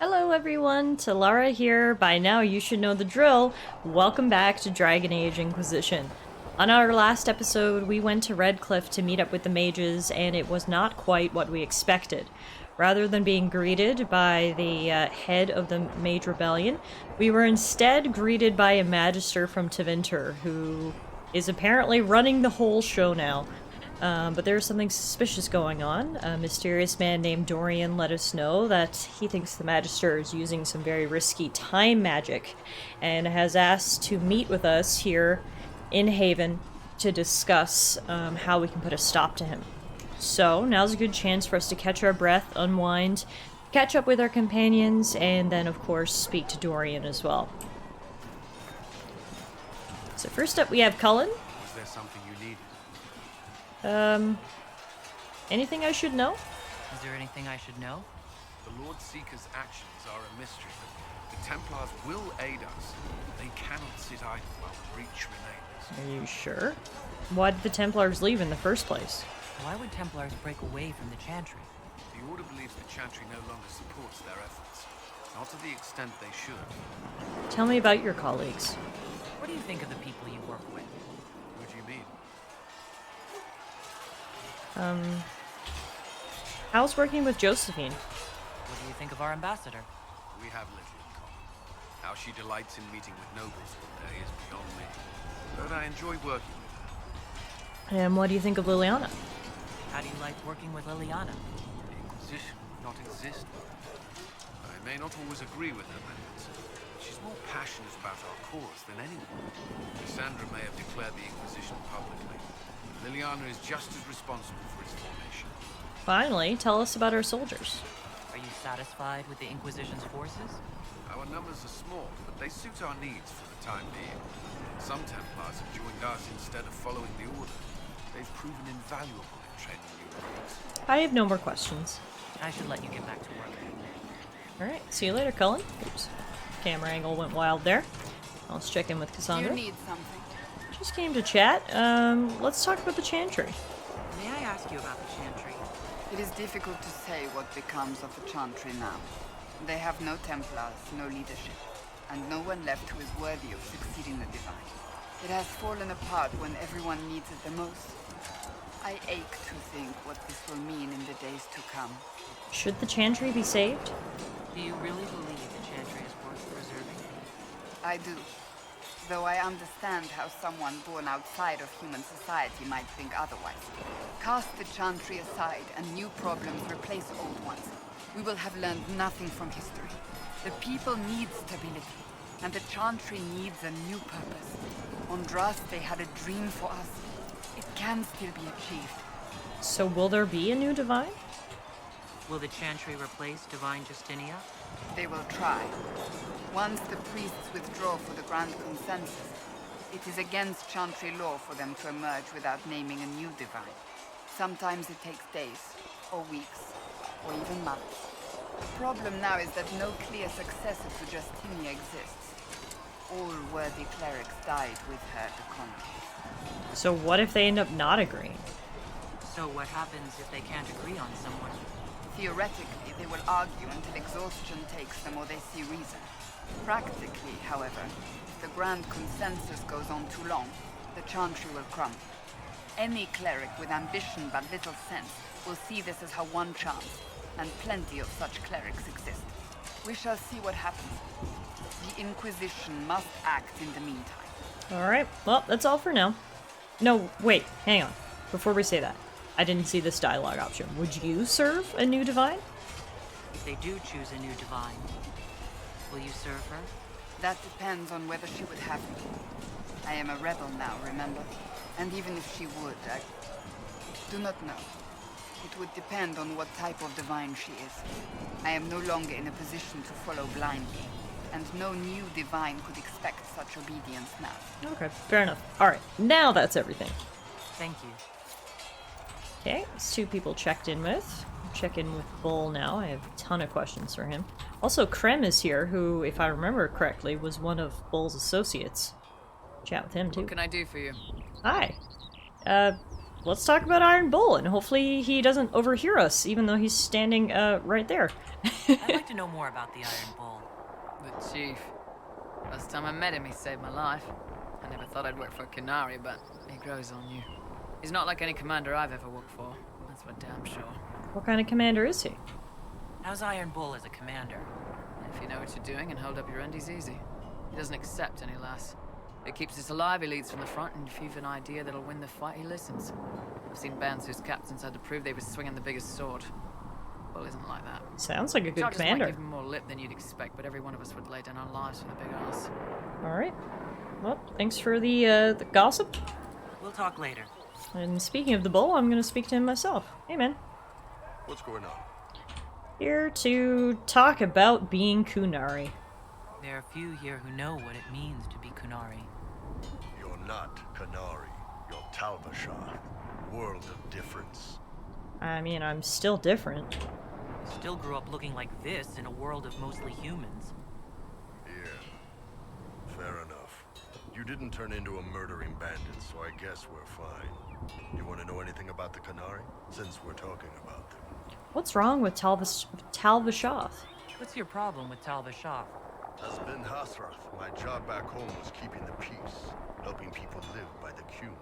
Hello everyone, Tallara here. By now you should know the drill. Welcome back to Dragon Age Inquisition. On our last episode, we went to Redcliffe to meet up with the mages, and it was not quite what we expected. Rather than being greeted by the head of the Mage Rebellion, we were instead greeted by a magister from Tevinter, who is apparently running the whole show now. But there's something suspicious going on. A mysterious man named Dorian let us know that he thinks the Magister is using some very risky time magic and has asked to meet with us here in Haven to discuss how we can put a stop to him. So now's a good chance for us to catch our breath, unwind, catch up with our companions, and then of course speak to Dorian as well. So first up we have Cullen. Was there something you needed? Anything I should know? Is there anything I should know? The Lord Seeker's actions are a mystery. The Templars will aid us. They cannot sit idle while the breach remains. Are you sure? Why did the Templars leave in the first place? Why would Templars break away from the Chantry? The Order believes the Chantry no longer supports their efforts. Not to the extent they should. Tell me about your colleagues. What do you think of the people you work with? Who do you mean? How's working with Josephine? What do you think of our ambassador? We have little in common. How she delights in meeting with nobles all day is beyond me. But I enjoy working with her. And what do you think of Liliana? How do you like working with Liliana? The Inquisition would not exist. I may not always agree with her methods. She's more passionate about our cause than anyone. Cassandra may have declared the Inquisition publicly. Liliana is just as responsible for its formation. Finally, tell us about our soldiers. Are you satisfied with the Inquisition's forces? Our numbers are small, but they suit our needs for the time being. Some Templars have joined us instead of following the Order. They've proven invaluable in training new recruits. I have no more questions. I should let you get back to work. Alright, see you later, Cullen. Oops. Camera angle went wild there. Let's check in with Cassandra. You need something. Just came to chat. Let's talk about the Chantry. May I ask you about the Chantry? It is difficult to say what becomes of the Chantry now. They have no Templars, no leadership, and no one left who is worthy of succeeding the Divine. It has fallen apart when everyone needs it the most. I ache to think what this will mean in the days to come. Should the Chantry be saved? Do you really believe the Chantry is worth preserving? I do. Though I understand how someone born outside of human society might think otherwise. Cast the Chantry aside and new problems replace old ones. We will have learned nothing from history. The people need stability, and the Chantry needs a new purpose. Andraste had a dream for us. It can still be achieved. So will there be a new Divine? Will the Chantry replace Divine Justinia? They will try. Once the priests withdraw for the Grand Consensus, it is against Chantry law for them to emerge without naming a new Divine. Sometimes it takes days, or weeks, or even months. The problem now is that no clear successor to Justinia exists. All worthy clerics died with her at the conquest. So what if they end up not agreeing? So what happens if they can't agree on someone? Theoretically, they will argue until exhaustion takes them or they see reason. Practically, however, if the Grand Consensus goes on too long, the Chantry will crumble. Any cleric with ambition but little sense will see this as her one chance, and plenty of such clerics exist. We shall see what happens. The Inquisition must act in the meantime. Alright, well, that's all for now. No, wait, hang on. Before we say that, I didn't see this dialogue option. Would you serve a new Divine? If they do choose a new Divine, will you serve her? That depends on whether she would have me. I am a rebel now, remember? And even if she would, I do not know. It would depend on what type of Divine she is. I am no longer in a position to follow blindly, and no new Divine could expect such obedience now. Okay, fair enough. Alright, now that's everything. Thank you. Okay, it's two people checked in with. Check in with Bull now. I have a ton of questions for him. Also, Krem is here, who, if I remember correctly, was one of Bull's associates. Chat with him, too. What can I do for you? Hi. let's talk about Iron Bull, and hopefully he doesn't overhear us, even though he's standing right there. I'd like to know more about the Iron Bull. The chief. Last time I met him, he saved my life. I never thought I'd work for Canary, but he grows on you. He's not like any commander I've ever worked for. That's for damn sure. What kind of commander is he? How's Iron Bull as a commander? If you know what you're doing and hold up your end, he's easy. He doesn't accept any less. It keeps us alive, he leads from the front, and if you've an idea that'll win the fight, he listens. I've seen bands whose captains had to prove they were swinging the biggest sword. Bull isn't like that. Sounds like a good Charges might commander. give him more lip than you'd expect, but every one of us would lay down our lives for the big ass. Alright. Well, thanks for the gossip. We'll talk later. And speaking of the bull, I'm gonna speak to him myself. Hey, man. What's going on? Here to talk about being Kunari. There are few here who know what it means to be Kunari. You're not Canary. You're Talvashar. World of difference. I mean, I'm still different. Still grew up looking like this in a world of mostly humans. Yeah. Fair enough. You didn't turn into a murdering bandit, so I guess we're fine. You want to know anything about the Canary? Since we're talking about them. What's wrong with Talvashoth? What's your problem with Talvashar? As Ben Hasrath, my job back home was keeping the peace, helping people live by the Qun.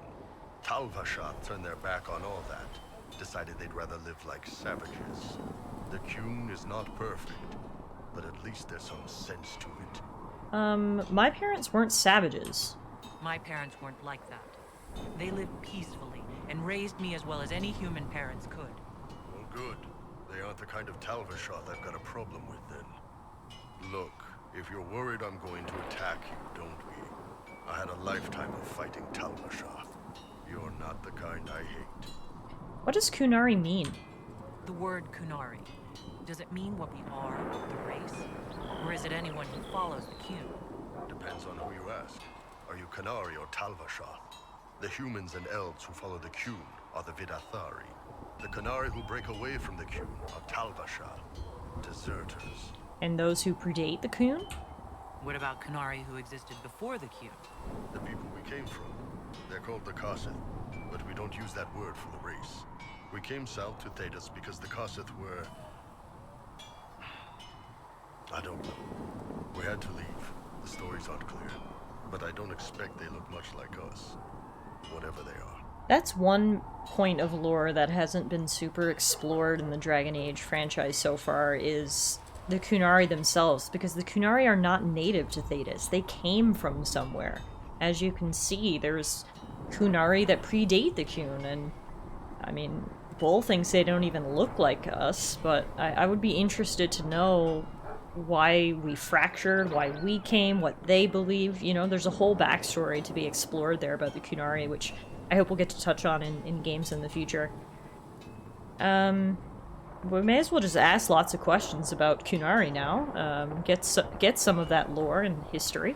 Talvashar turned their back on all that, decided they'd rather live like savages. The Qun is not perfect, but at least there's some sense to it. My parents weren't savages. My parents weren't like that. They lived peacefully and raised me as well as any human parents could. Well, good. They aren't the kind of Talvashar I've got a problem with then. Look, if you're worried I'm going to attack you, don't we? I had a lifetime of fighting Talvashar. You're not the kind I hate. What does Kunari mean? The word Kunari. Does it mean what we are, the race? Or is it anyone who follows the Qun? Depends on who you ask. Are you Canary or Talvashar? The humans and elves who follow the Qun are the Vidathari. The Canary who break away from the Qun are Talvashar, deserters. And those who predate the Qun? What about Kunari who existed before the Qun? The people we came from. They're called the Kossith, but we don't use that word for the race. We came south to Thedas because the Kossith were... I don't know. We had to leave. The stories aren't clear. But I don't expect they look much like us. Whatever they are. That's one point of lore that hasn't been super explored in the Dragon Age franchise so far, is the Kunari themselves, because the Kunari are not native to Thedas. They came from somewhere. As you can see, there's Kunari that predate the Qun, and I mean, Bull thinks they don't even look like us, but I would be interested to know why we fractured, why we came, what they believe. You know, there's a whole backstory to be explored there about the Kunari, which I hope we'll get to touch on in games in the future. We may as well just ask lots of questions about Kunari now. Get some of that lore and history.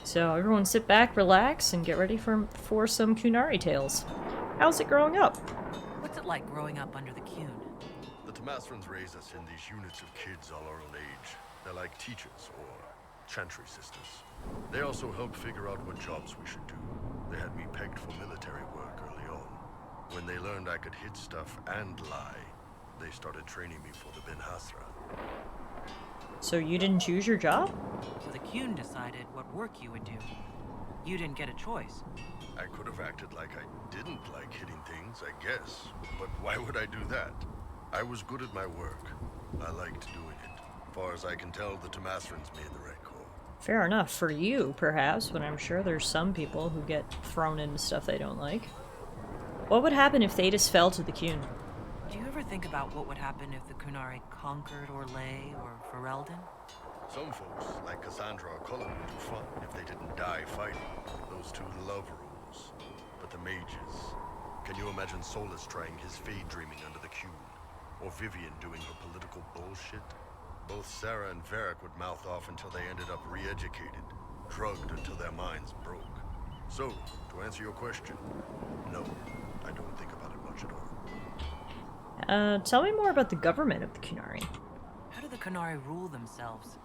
So everyone sit back, relax, and get ready for some Kunari tales. How's it growing up? What's it like growing up under the Qun? The Tamasrans raise us in these units of kids all our own age. They're like teachers or chantry sisters. They also help figure out what jobs we should do. They had me pegged for military work early on. When they learned I could hit stuff and lie, they started training me for the Ben Hasra. So you didn't choose your job? So the Qun decided what work you would do. You didn't get a choice. I could have acted like I didn't like hitting things, I guess. But why would I do that? I was good at my work. I liked doing it. As far as I can tell, the Tamasrans made the right call. Fair enough for you, perhaps, but I'm sure there's some people who get thrown into stuff they don't like. What would happen if Thedas fell to the Qun? Do you ever think about what would happen if the Kunari conquered Orlais or Ferelden? Some folks, like Cassandra or Cullen, would do fun if they didn't die fighting. Those two love rules. But the mages... Can you imagine Solus trying his fade dreaming under the Qun? Or Vivian doing her political bullshit? Both Sarah and Varric would mouth off until they ended up re-educated, drugged until their minds broke. So, to answer your question, no, I don't think about it much at all. Tell me more about the government of the Kunari. How do the Kunari rule themselves?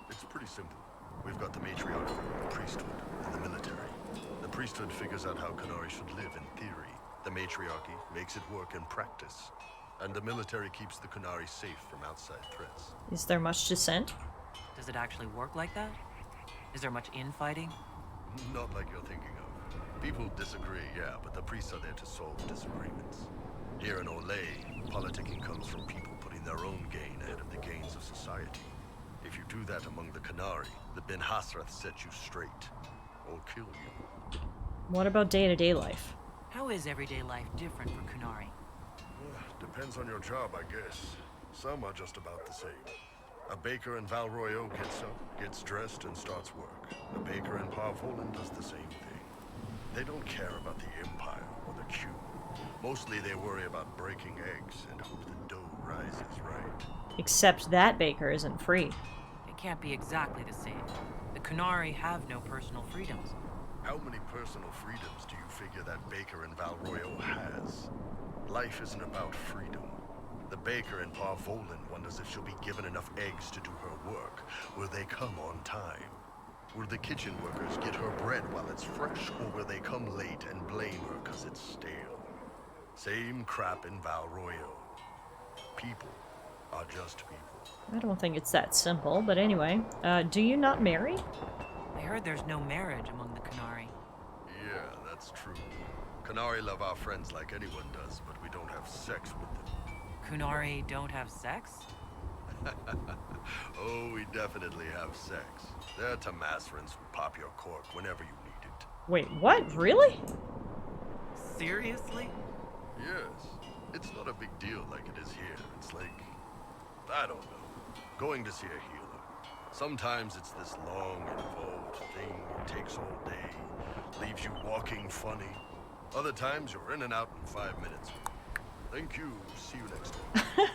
It's pretty simple. We've got the matriarch, the priesthood, and the military. The priesthood figures out how Kunari should live in theory. The matriarchy makes it work in practice, and the military keeps the Kunari safe from outside threats. Is there much dissent? Does it actually work like that? Is there much infighting? Not like you're thinking of. People disagree, yeah, but the priests are there to solve disagreements. Here in Olay, politicking comes from people putting their own gain ahead of the gains of society. If you do that among the Kunari, the Ben Hasrath set you straight, or kill you. What about day-to-day life? How is everyday life different for Kunari? Depends on your job, I guess. Some are just about the same. A baker in Valroyo gets up, gets dressed, and starts work. A baker in Parvolan does the same thing. They don't care about the Empire or the Cube. Mostly they worry about breaking eggs and hope the dough rises right. Except that baker isn't free. It can't be exactly the same. The Kunari have no personal freedoms. How many personal freedoms do you figure that baker in Valroyo has? Life isn't about freedom. The baker in Parvolan wonders if she'll be given enough eggs to do her work. Will they come on time? Will the kitchen workers get her bread while it's fresh, or will they come late and blame her because it's stale? Same crap in Valroyo. People are just people. I don't think it's that simple, but anyway. Do you not marry? I heard there's no marriage among the Kunari. Yeah, that's true. Kunari love our friends like anyone does, but we don't have sex with them. Kunari don't have sex? Oh, we definitely have sex. They're Tamasrans who pop your cork whenever you need it. Wait, what? Really? Seriously? Yes. It's not a big deal like it is here. It's like, I don't know, going to see a healer. Sometimes it's this long, involved thing. It takes all day, leaves you walking funny. Other times you're in and out in 5 minutes. Thank you. See you next time.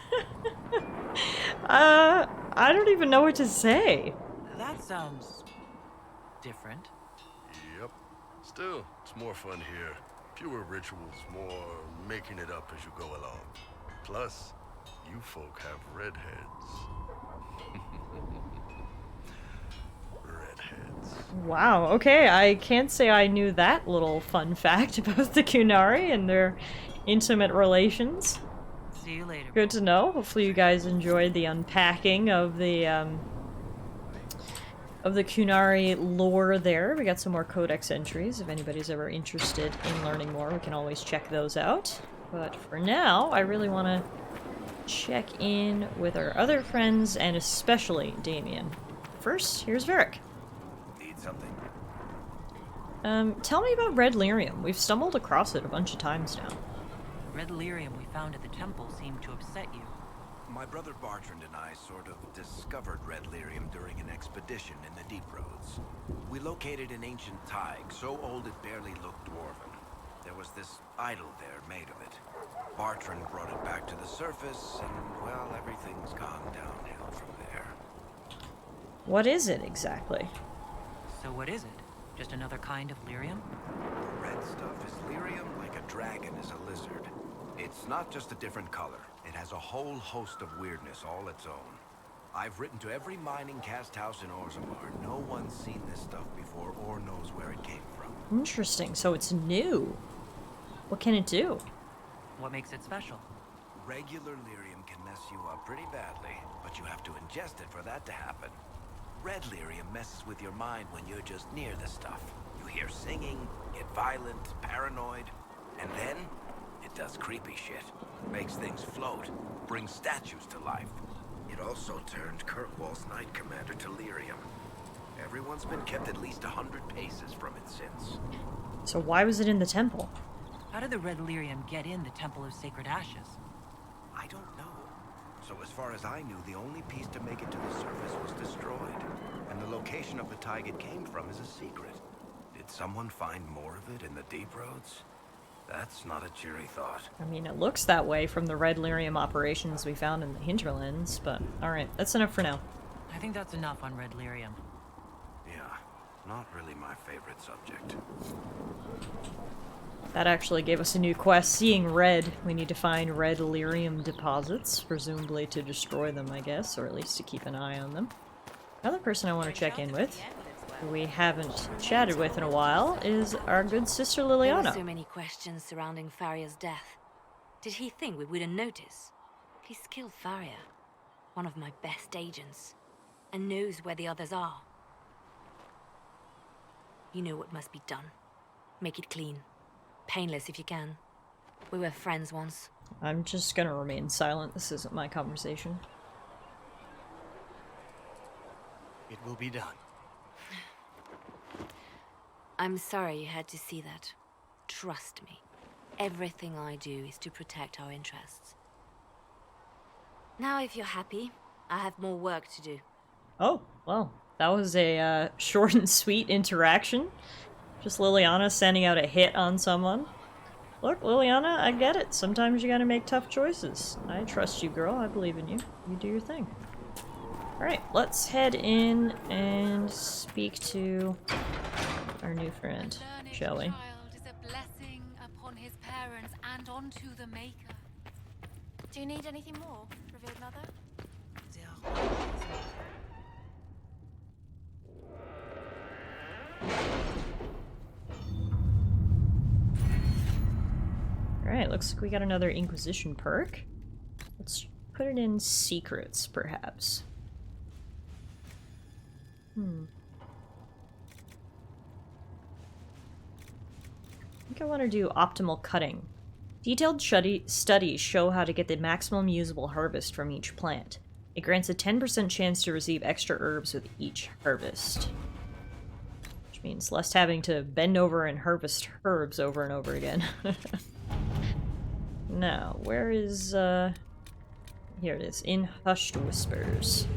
I don't even know what to say. That sounds different. Yep. Still, it's more fun here. Fewer rituals, more making it up as you go along. Plus, you folk have redheads. Redheads. Wow, okay, I can't say I knew that little fun fact about the Kunari and their intimate relations. See you later. Good to know. Hopefully you guys enjoyed the unpacking of the Kunari lore there. We got some more codex entries. If anybody's ever interested in learning more, we can always check those out. But for now, I really want to check in with our other friends, and especially Damien. First, here's Varric. Need something? Tell me about Red Lyrium. We've stumbled across it a bunch of times now. The red lyrium we found at the temple seemed to upset you. My brother Bartrand and I sort of discovered red lyrium during an expedition in the Deep Roads. We located an ancient Tig, so old it barely looked dwarven. There was this idol there made of it. Bartrand brought it back to the surface, and, well, everything's gone downhill from there. What is it exactly? So what is it? Just another kind of lyrium? The red stuff is lyrium like a dragon is a lizard. It's not just a different color. It has a whole host of weirdness all its own. I've written to every mining cast house in Orzammar. No one's seen this stuff before or knows where it came from. Interesting, so it's new. What can it do? What makes it special? Regular lyrium can mess you up pretty badly, but you have to ingest it for that to happen. Red lyrium messes with your mind when you're just near the stuff. You hear singing, get violent, paranoid, and then it does creepy shit. Makes things float, brings statues to life. It also turned Kirkwall's Knight Commander to lyrium. Everyone's been kept at least 100 paces from it since. So why was it in the temple? How did the red lyrium get in the Temple of Sacred Ashes? I don't know. So as far as I knew, the only piece to make it to the surface was destroyed. And the location of the Tig it came from is a secret. Did someone find more of it in the Deep Roads? That's not a cheery thought. I mean, it looks that way from the Red Lyrium operations we found in the hinterlands, but alright, that's enough for now. I think that's enough on red lyrium. Yeah, not really my favorite subject. That actually gave us a new quest, Seeing Red. We need to find red lyrium deposits, presumably to destroy them, I guess, or at least to keep an eye on them. Another person I want to check in with. who we haven't chatted with in a while, is our good sister There were Liliana. so many questions surrounding Faria's death. Did he think we wouldn't notice? He's killed Faria, one of my best agents, and knows where the others are. You know what must be done. Make it clean. Painless if you can. We were friends once. I'm just gonna remain silent. This isn't my conversation. It will be done. I'm sorry you had to see that. Trust me. Everything I do is to protect our interests. Now if you're happy, I have more work to do. Oh, well, that was a short and sweet interaction. Just Liliana sending out a hit on someone. Look, Liliana, I get it. Sometimes you gotta make tough choices. I trust you, girl. I believe in you. You do your thing. Alright, let's head in and speak to our new friend, shall we? Child is a blessing upon his parents and onto the Maker. Do you need anything more, revealed mother? Alright, looks like we got another Inquisition perk. Let's put it in secrets, perhaps. I think I want to do optimal cutting. Detailed studies show how to get the maximum usable harvest from each plant. It grants a 10% chance to receive extra herbs with each harvest. Which means less having to bend over and harvest herbs over and over again. Now, where is, here it is, in Hushed Whispers.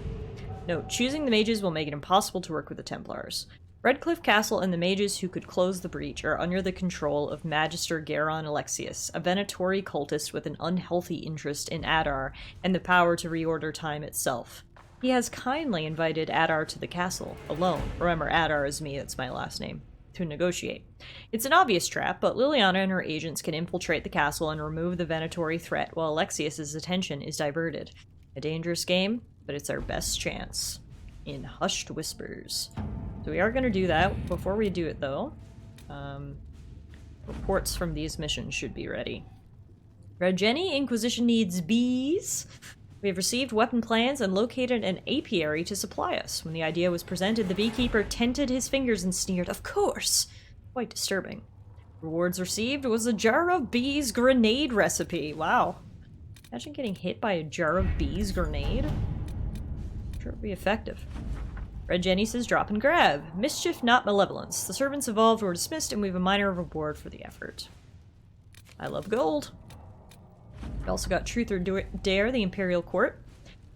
Note, choosing the mages will make it impossible to work with the Templars. Redcliffe Castle and the mages who could close the breach are under the control of Magister Garon Alexius, a Venatori cultist with an unhealthy interest in Adar and the power to reorder time itself. He has kindly invited Adar to the castle, alone. Remember, Adar is me, that's my last name. To negotiate. It's an obvious trap, but Liliana and her agents can infiltrate the castle and remove the Venatori threat while Alexius's attention is diverted. A dangerous game, but it's our best chance. In Hushed Whispers. So we are going to do that. Before we do it, though, reports from these missions should be ready. Red Jenny, Inquisition needs bees. We have received weapon plans and located an apiary to supply us. When the idea was presented, the beekeeper tented his fingers and sneered, "Of course!" Quite disturbing. Rewards received was a jar of bees grenade recipe. Wow. Imagine getting hit by a jar of bees grenade. I'm sure it'd be effective. Red Jenny says drop and grab. Mischief, not malevolence. The servants involved were dismissed and we have a minor reward for the effort. I love gold. We also got Truth or Dare, the Imperial Court.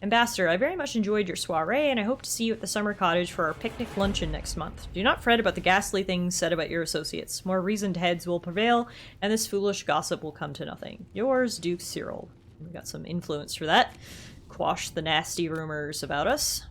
Ambassador, I very much enjoyed your soiree, and I hope to see you at the summer cottage for our picnic luncheon next month. Do not fret about the ghastly things said about your associates. More reasoned heads will prevail, and this foolish gossip will come to nothing. Yours, Duke Cyril. We got some influence for that. Quash the nasty rumors about us.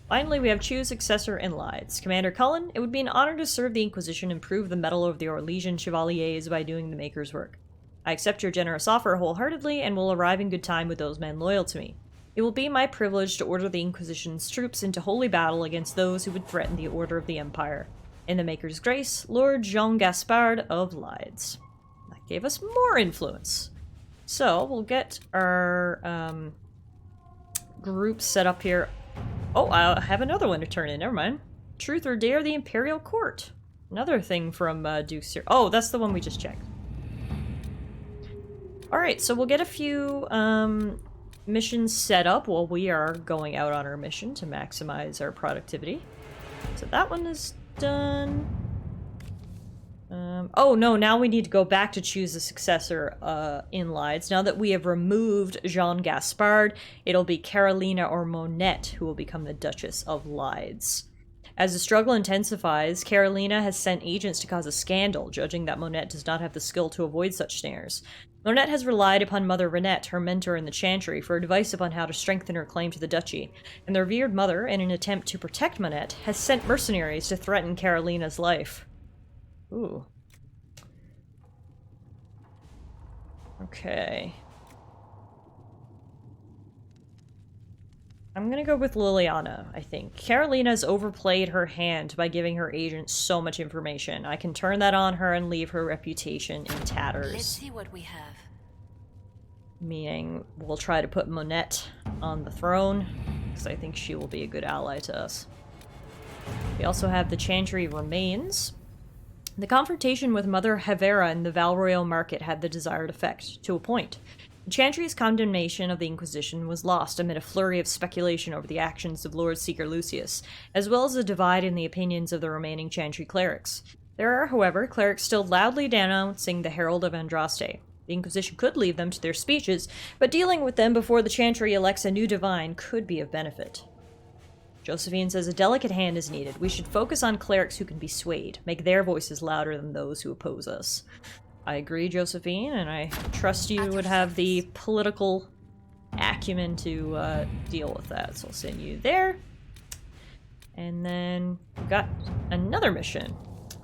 Finally, we have Choose Successor and Lides. Commander Cullen, it would be an honor to serve the Inquisition and prove the mettle of the Orlesian Chevaliers by doing the Maker's work. I accept your generous offer wholeheartedly and will arrive in good time with those men loyal to me. It will be my privilege to order the Inquisition's troops into holy battle against those who would threaten the order of the Empire. In the Maker's grace, Lord Jean Gaspard of Lides. That gave us more influence. So, we'll get our group set up here. Oh, I have another one to turn in. Never mind. Truth or Dare, the Imperial Court. Another thing from Duke Cyril. Oh, that's the one we just checked. Alright, so we'll get a few missions set up while we are going out on our mission to maximize our productivity. So that one is done. Oh no, now we need to go back to choose a successor in Lides. Now that we have removed Jean Gaspard, it'll be Carolina or Monette who will become the Duchess of Lides. As the struggle intensifies, Carolina has sent agents to cause a scandal, judging that Monette does not have the skill to avoid such snares. Monette has relied upon Mother Renette, her mentor in the Chantry, for advice upon how to strengthen her claim to the duchy, and the revered mother, in an attempt to protect Monette, has sent mercenaries to threaten Carolina's life. Ooh. Okay. I'm gonna go with Liliana, I think. Carolina's overplayed her hand by giving her agent so much information. I can turn that on her and leave her reputation in tatters. Let's see what we have. Meaning, we'll try to put Monette on the throne, because I think she will be a good ally to us. We also have the Chantry remains. The confrontation with Mother Havera in the Val Royal market had the desired effect, to a point. The Chantry's condemnation of the Inquisition was lost amid a flurry of speculation over the actions of Lord Seeker Lucius, as well as a divide in the opinions of the remaining Chantry clerics. There are, however, clerics still loudly denouncing the Herald of Andraste. The Inquisition could leave them to their speeches, but dealing with them before the Chantry elects a new divine could be of benefit. Josephine says a delicate hand is needed. We should focus on clerics who can be swayed, make their voices louder than those who oppose us. I agree, Josephine, and I trust you would have the political acumen to deal with that, so I'll send you there. And then we've got another mission.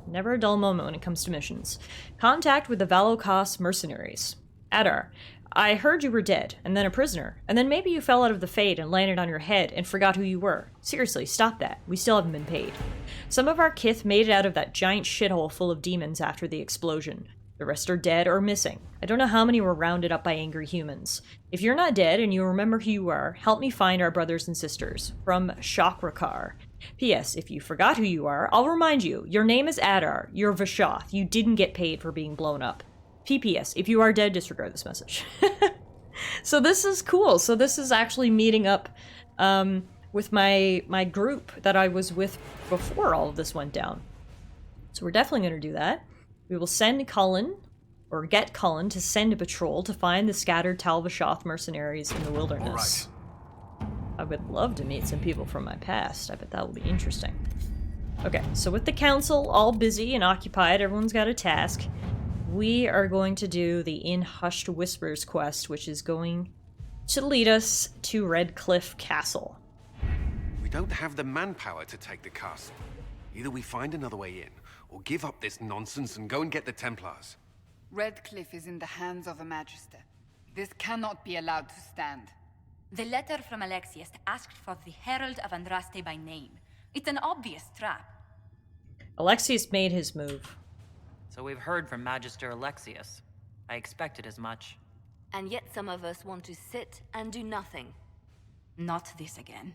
Never a dull moment when it comes to missions. Contact with the Valokos mercenaries. Adar, I heard you were dead, and then a prisoner, and then maybe you fell out of the Fade and landed on your head and forgot who you were. Seriously, stop that. We still haven't been paid. Some of our kith made it out of that giant shithole full of demons after the explosion. The rest are dead or missing. I don't know how many were rounded up by angry humans. If you're not dead and you remember who you are, help me find our brothers and sisters. From Shakrakar. P.S. If you forgot who you are, I'll remind you. Your name is Adar. You're Vashoth. You didn't get paid for being blown up. P.P.S. If you are dead, disregard this message. So this is cool. So this is actually meeting up with my group that I was with before all of this went down. So we're definitely going to do that. We will send Cullen, or get Cullen, to send a patrol to find the scattered Tal Vashoth mercenaries in the wilderness. All right. I would love to meet some people from my past. I bet that will be interesting. Okay, so with the council all busy and occupied, everyone's got a task. We are going to do the In Hushed Whispers quest, which is going to lead us to Redcliffe Castle. We don't have the manpower to take the castle. Either we find another way in, or give up this nonsense and go and get the Templars. Redcliffe is in the hands of a Magister. This cannot be allowed to stand. The letter from Alexius asked for the Herald of Andraste by name. It's an obvious trap. Alexius made his move. So we've heard from Magister Alexius. I expected as much. And yet some of us want to sit and do nothing. Not this again.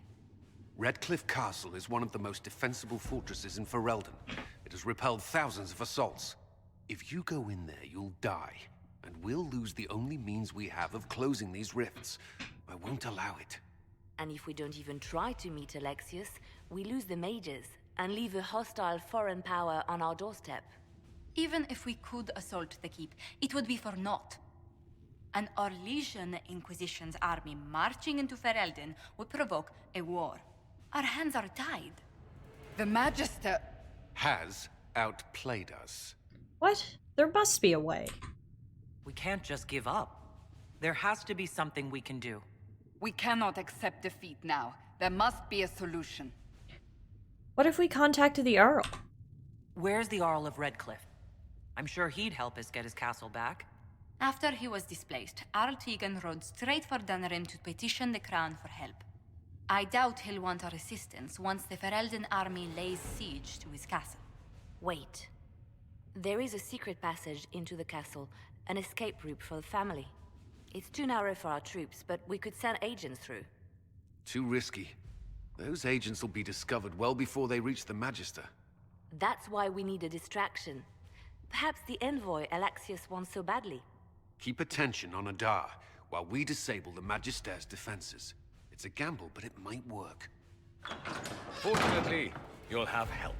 Redcliffe Castle is one of the most defensible fortresses in Ferelden. It has repelled thousands of assaults. If you go in there, you'll die. And we'll lose the only means we have of closing these rifts. I won't allow it. And if we don't even try to meet Alexius, we lose the mages and leave a hostile foreign power on our doorstep. Even if we could assault the keep, it would be for naught. An Orlesian Inquisition's army marching into Ferelden would provoke a war. Our hands are tied. The Magister... has outplayed us. What? There must be a way. We can't just give up. There has to be something we can do. We cannot accept defeat now. There must be a solution. What if we contacted the Earl? Where's the Arl of Redcliffe? I'm sure he'd help us get his castle back. After he was displaced, Arl Tegan rode straight for Dunrim to petition the Crown for help. I doubt he'll want our assistance once the Ferelden army lays siege to his castle. Wait. There is a secret passage into the castle, an escape route for the family. It's too narrow for our troops, but we could send agents through. Too risky. Those agents will be discovered well before they reach the Magister. That's why we need a distraction. Perhaps the envoy Alexius wants so badly. Keep attention on Adar, while we disable the Magister's defenses. It's a gamble, but it might work. Fortunately, you'll have help.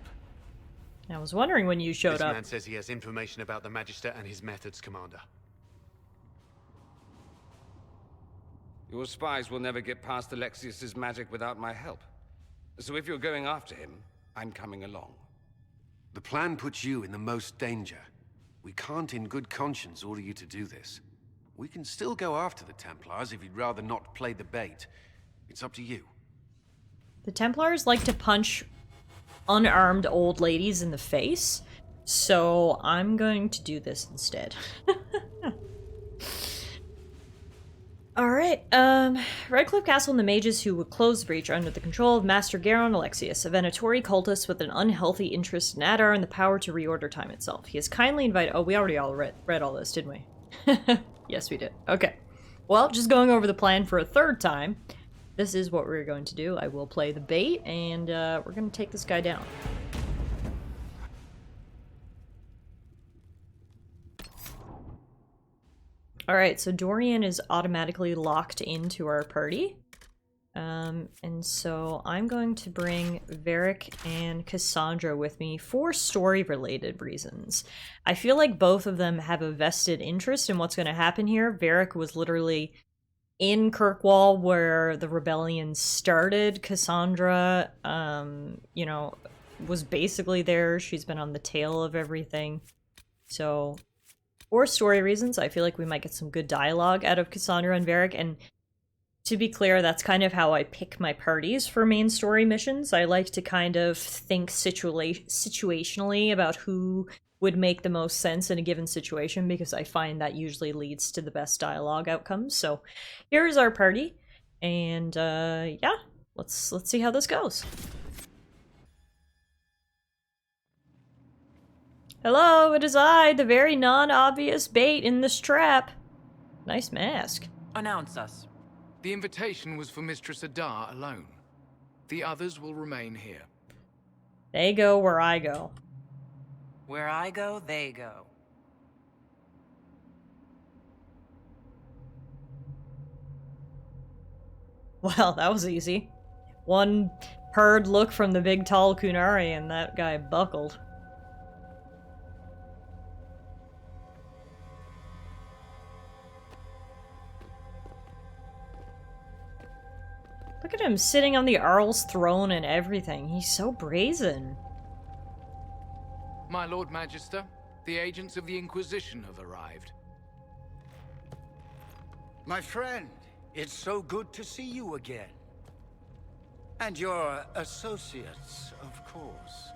I was wondering when you showed This up. man says he has information about the Magister and his methods, Commander. Your spies will never get past Alexius's magic without my help. So if you're going after him, I'm coming along. The plan puts you in the most danger. We can't in good conscience order you to do this. We can still go after the Templars if you'd rather not play the bait. It's up to you. The Templars like to punch unarmed old ladies in the face, so I'm going to do this instead. Alright, Redcliffe Castle and the mages who would close the breach are under the control of Master Garon Alexius, a Venatori cultist with an unhealthy interest in Adar and the power to reorder time itself. He has kindly invited— oh, we already all read all this, didn't we? Yes, we did. Okay. Well, just going over the plan for a third time, this is what we're going to do. I will play the bait, and we're going to take this guy down. Alright, so Dorian is automatically locked into our party. And so I'm going to bring Varric and Cassandra with me for story-related reasons. I feel like both of them have a vested interest in what's going to happen here. Varric was literally in Kirkwall where the rebellion started. Cassandra, you know, was basically there. She's been on the tail of everything. So, for story reasons, I feel like we might get some good dialogue out of Cassandra and Varric, and to be clear, that's kind of how I pick my parties for main story missions. I like to kind of think situationally about who would make the most sense in a given situation, because I find that usually leads to the best dialogue outcomes. So here's our party, and yeah, let's see how this goes. Hello, it is I, the very non-obvious bait in this trap. Nice mask. Announce us. The invitation was for Mistress Adar alone. The others will remain here. They go where I go. Where I go, they go. Well, that was easy. One herd look from the big tall Kunari and that guy buckled. Look at him sitting on the Arl's throne and everything. He's so brazen. My Lord Magister, the agents of the Inquisition have arrived. My friend, it's so good to see you again. And your associates, of course.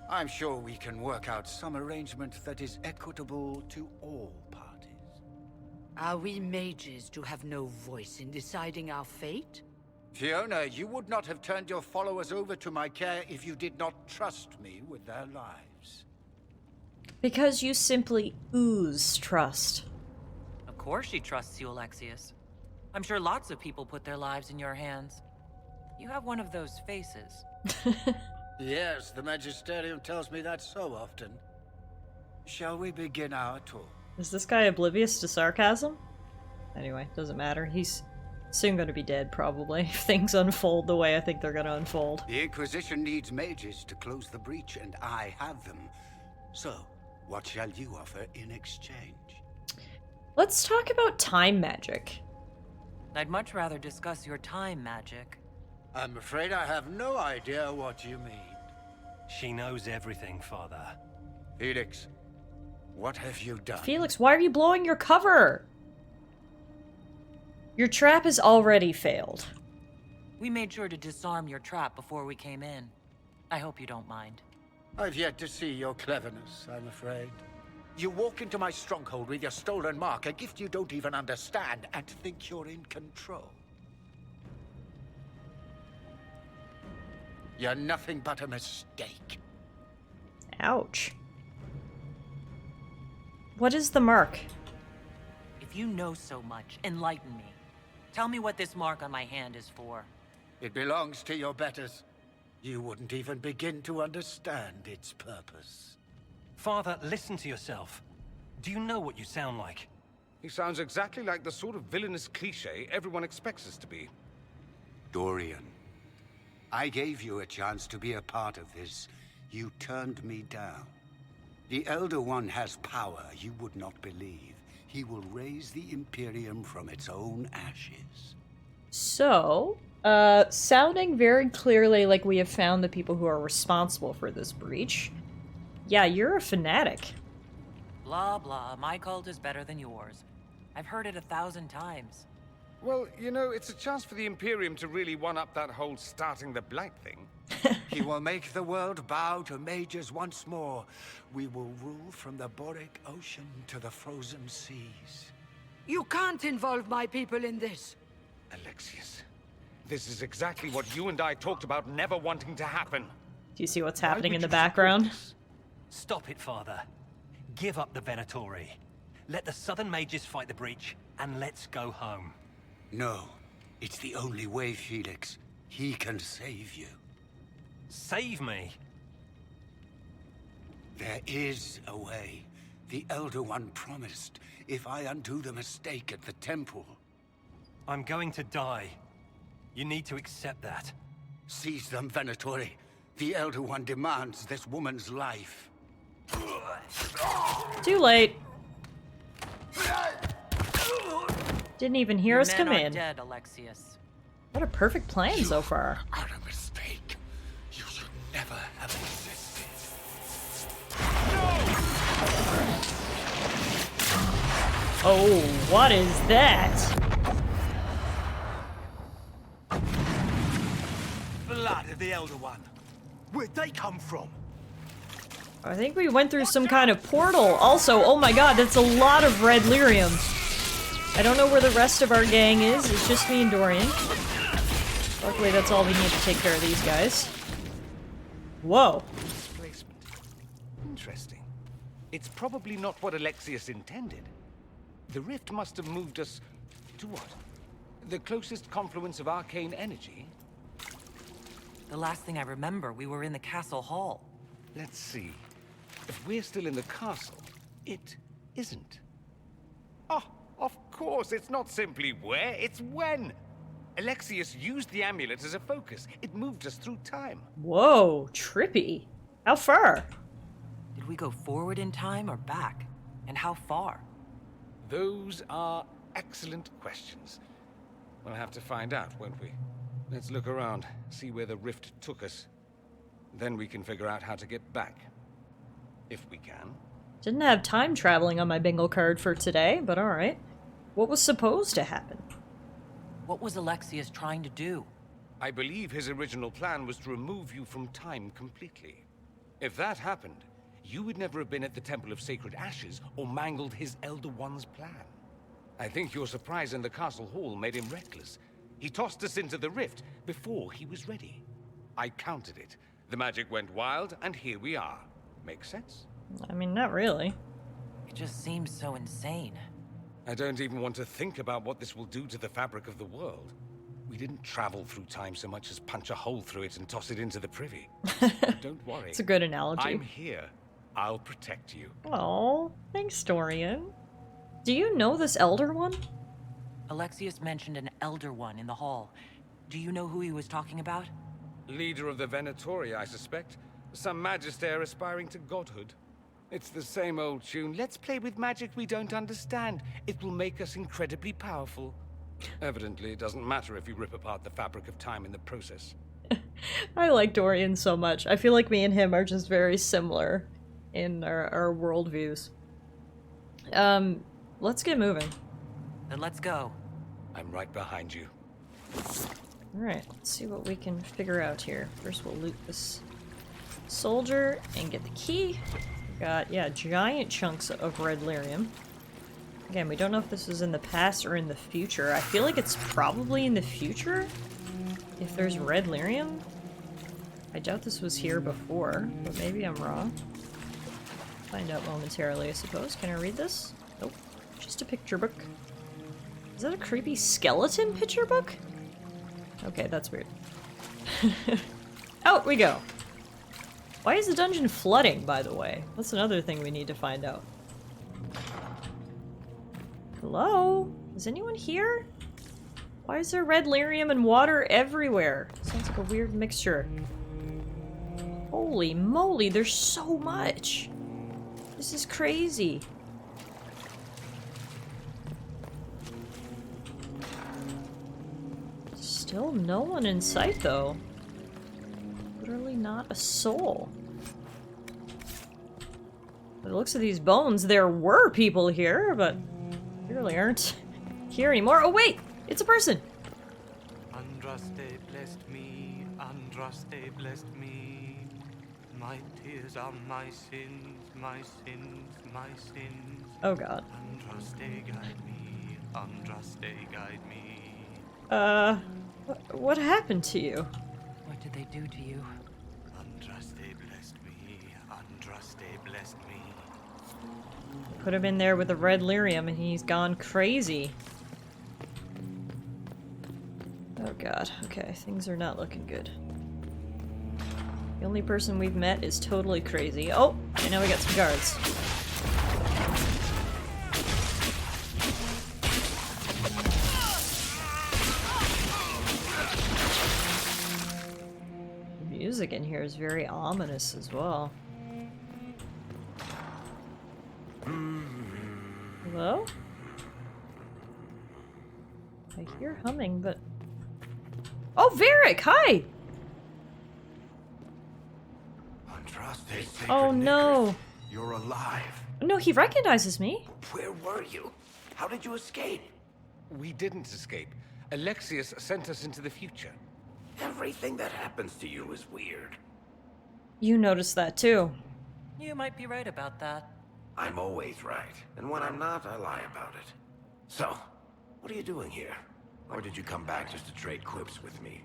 I'm sure we can work out some arrangement that is equitable to all parties. Are we mages to have no voice in deciding our fate? Fiona, you would not have turned your followers over to my care if you did not trust me with their lives. Because you simply ooze trust. Of course she trusts you, Alexius. I'm sure lots of people put their lives in your hands. You have one of those faces. Yes, the Magisterium tells me that so often. Shall we begin our tour? Is this guy oblivious to sarcasm? Anyway, doesn't matter. He's soon going to be dead, probably, if things unfold the way I think they're going to unfold. The Inquisition needs mages to close the breach, and I have them. So, what shall you offer in exchange? Let's talk about time magic. I'd much rather discuss your time magic. I'm afraid I have no idea what you mean. She knows everything, Father. Felix, what have you done? Felix, why are you blowing your cover? Your trap has already failed. We made sure to disarm your trap before we came in. I hope you don't mind. I've yet to see your cleverness, I'm afraid. You walk into my stronghold with your stolen mark, a gift you don't even understand, and think you're in control. You're nothing but a mistake. Ouch. What is the mark? If you know so much, enlighten me. Tell me what this mark on my hand is for. It belongs to your betters. You wouldn't even begin to understand its purpose. Father, listen to yourself. Do you know what you sound like? He sounds exactly like the sort of villainous cliché everyone expects us to be. Dorian, I gave you a chance to be a part of this. You turned me down. The Elder One has power you would not believe. He will raise the Imperium from its own ashes. So, sounding very clearly like we have found the people who are responsible for this breach. Yeah, you're a fanatic. Blah, blah. My cult is better than yours. I've heard it 1,000 times. Well, you know, it's a chance for the Imperium to really one-up that whole starting the blight thing. He will make the world bow to mages once more. We will rule from the Boric Ocean to the frozen seas. You can't involve my people in this. Alexius, this is exactly what you and I talked about never wanting to happen. Do you see what's happening in the background? Stop it, Father. Give up the Venatori. Let the Southern Mages fight the breach, and let's go home. No. It's the only way, Felix. He can save you. Save me? There is a way. The Elder One promised, if I undo the mistake at the temple. I'm going to die. You need to accept that. Seize them, Venatori. The Elder One demands this woman's life. Too late. Didn't even hear Your us men come are in. dead, Alexius. What a perfect plan so far. Are a mistake. You should never have existed. Oh, what is that? Blood of the Elder One. Where'd they come from? I think we went through some kind of portal. Also, oh my god, that's a lot of red lyrium. I don't know where the rest of our gang is. It's just me and Dorian. Luckily, that's all we need to take care of these guys. Whoa. Displacement. Interesting. It's probably not what Alexius intended. The rift must have moved us to what? The closest confluence of arcane energy? The last thing I remember, we were in the castle hall. Let's see. If we're still in the castle, it isn't. Oh, of course, it's not simply where, it's when. Alexius used the amulet as a focus. It moved us through time. Whoa, trippy. How far? Did we go forward in time or back? And how far? Those are excellent questions. We'll have to find out, won't we? Let's look around, see where the rift took us. Then we can figure out how to get back. If we can. Didn't have time traveling on my bingo card for today, but alright. What was supposed to happen? What was Alexius trying to do? I believe his original plan was to remove you from time completely. If that happened, you would never have been at the Temple of Sacred Ashes or mangled his Elder One's plan. I think your surprise in the castle hall made him reckless. He tossed us into the rift before he was ready. I countered it. The magic went wild, and here we are. Make sense? I mean, not really. It just seems so insane. I don't even want to think about what this will do to the fabric of the world. We didn't travel through time so much as punch a hole through it and toss it into the privy. Don't worry. It's a good analogy. I'm here. I'll protect you. Oh, thanks, Dorian. Do you know this Elder One? Alexius mentioned an Elder One in the hall. Do you know who he was talking about? Leader of the Venatori, I suspect. Some magister aspiring to godhood. It's the same old tune. Let's play with magic we don't understand. It will make us incredibly powerful. Evidently, it doesn't matter if you rip apart the fabric of time in the process. I like Dorian so much. I feel like me and him are just very similar in our worldviews. Let's get moving. Then let's go. I'm right behind you. Alright, let's see what we can figure out here. First we'll loot this soldier and get the key. We got, yeah, giant chunks of red lyrium. Again, we don't know if this is in the past or in the future. I feel like it's probably in the future, if there's red lyrium. I doubt this was here before, but maybe I'm wrong. Find out momentarily, I suppose. Can I read this? Nope. Just a picture book. Is that a creepy skeleton picture book? Okay, that's weird. Out we go! Why is the dungeon flooding, by the way? That's another thing we need to find out. Hello? Is anyone here? Why is there red lyrium and water everywhere? Sounds like a weird mixture. Holy moly, there's so much! This is crazy. Still no one in sight, though. Literally not a soul. By the looks of these bones, there were people here, but clearly aren't here anymore. Oh wait! It's a person! Andraste blessed me, Andraste blessed me. My tears are my sins, my sins, my sins. Oh god. Andraste guide me, Andraste, guide me. What happened to you? What did they do to you? Andraste blessed me. Andraste blessed me. Put him in there with a red lyrium and he's gone crazy. Oh god, okay, things are not looking good. The only person we've met is totally crazy. Oh, I know we got some guards. The music in here is very ominous as well. Hello? I hear humming, but... Oh, Varric! Hi! Oh no! You're alive. No, he recognizes me. Where were you? How did you escape? We didn't escape. Alexius sent us into the future. Everything that happens to you is weird. You noticed that too. You might be right about that. I'm always right, and when I'm not, I lie about it. So, what are you doing here? Or did you come back just to trade quips with me?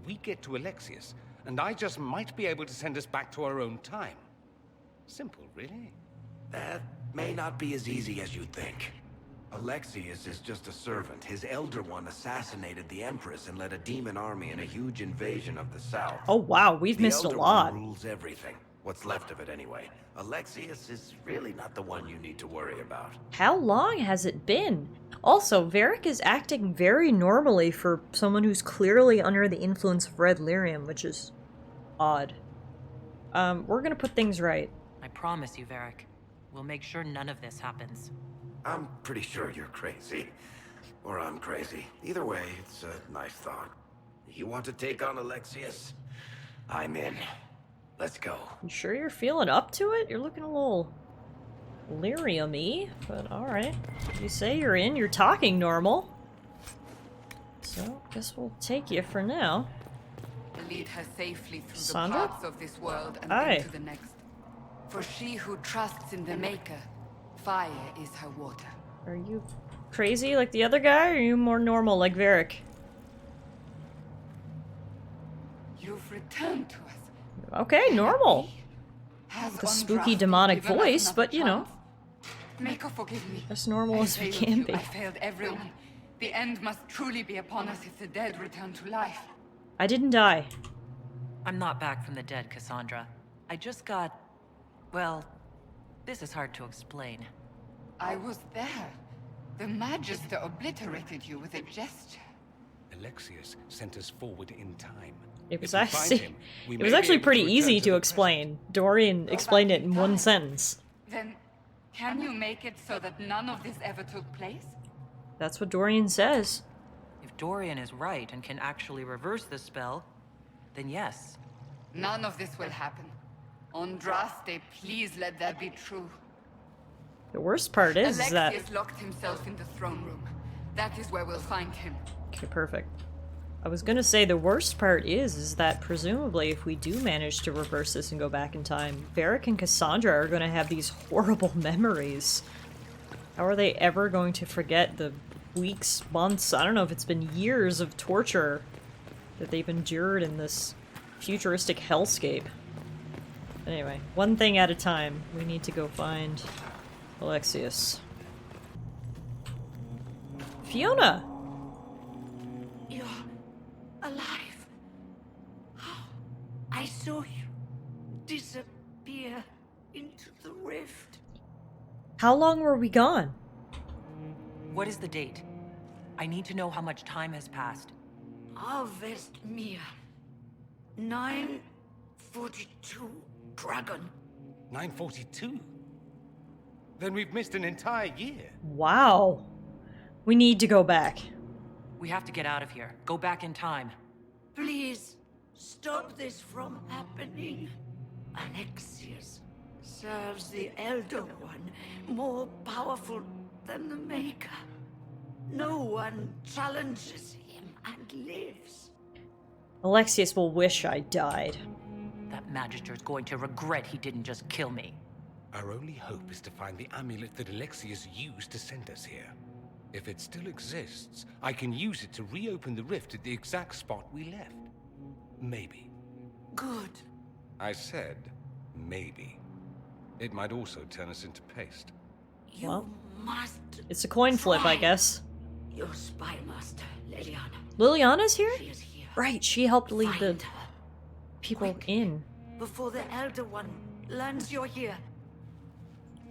We get to Alexius, and I just might be able to send us back to our own time. Simple, really. That may not be as easy as you think. Alexius is just a servant. His Elder One assassinated the Empress and led a demon army in a huge invasion of the South. Oh wow, we've missed a lot. The Elder One rules everything. What's left of it anyway. Alexius is really not the one you need to worry about. How long has it been? Also, Varric is acting very normally for someone who's clearly under the influence of red lyrium, which is odd. We're gonna put things right. I promise you, Varric. We'll make sure none of this happens. I'm pretty sure you're crazy. Or I'm crazy. Either way, it's a nice thought. You want to take on Alexius? I'm in. Let's go. You sure you're feeling up to it? You're looking a little lyrium-y, but alright. You say you're in, you're talking normal. So, guess we'll take you for now. Lead her safely through Sandra? the paths of this world and Aye. into the next. For she who trusts in the Maker, fire is her water. Are you crazy like the other guy, or are you more normal like Varric? You've returned to us. Okay, normal. Has The spooky Andraste demonic given us voice, another but you know. chance? Maker, forgive me. As normal I as we failed can you. be. I failed everyone. The end must truly be upon us if the dead return to life. I didn't die. I'm not back from the dead, Cassandra. I just got... well, this is hard to explain. I was there. The Magister obliterated you with a gesture. Alexius sent us forward in time. It was If we find actually, him, we it may was be actually able pretty return easy to the explain. Dorian explained it in one sentence. Then, can you make it so that none of this ever took place? That's what Dorian says. If Dorian is right and can actually reverse the spell, then yes. None of this will happen. Andraste, please let that be true. The worst part is that... Alexius locked himself in the throne room. That is where we'll find him. Okay, perfect. I was gonna say the worst part is that presumably if we do manage to reverse this and go back in time, Varric and Cassandra are gonna have these horrible memories. How are they ever going to forget the weeks, months, I don't know if it's been years of torture that they've endured in this futuristic hellscape. Anyway, one thing at a time. We need to go find Alexius. Fiona! You're alive. I saw you disappear into the rift. How long were we gone? What is the date? I need to know how much time has passed. Harvest Mia. 942 Dragon. 942? Then we've missed an entire year. Wow. We need to go back. We have to get out of here. Go back in time. Please, stop this from happening. Alexius serves the Elder One, more powerful than the Maker. No one challenges him and lives. Alexius will wish I died. That Magister is going to regret he didn't just kill me. Our only hope is to find the amulet that Alexius used to send us here. If it still exists, I can use it to reopen the rift at the exact spot we left. Maybe. Good. I said, maybe. It might also turn us into paste. Well, Must it's a coin flip, I guess. your spy master, Liliana. Liliana's here? She is here. Right, she helped lead the Find her people in. before the Elder One learns you're here.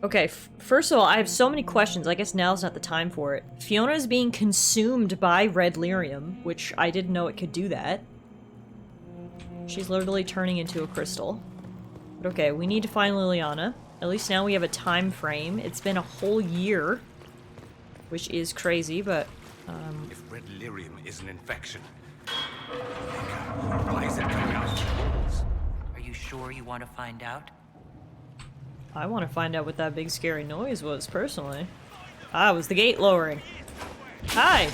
Okay, first of all, I have so many questions. I guess now's not the time for it. Fiona is being consumed by red lyrium, which I didn't know it could do that. She's literally turning into a crystal. But okay, we need to find Liliana. At least now we have a time frame. It's been a whole year, which is crazy, but If red lyrium is an infection, why is it coming out of the walls? Are you sure you want to find out? I want to find out what that big scary noise was, personally. Ah, it was the gate lowering. Hi!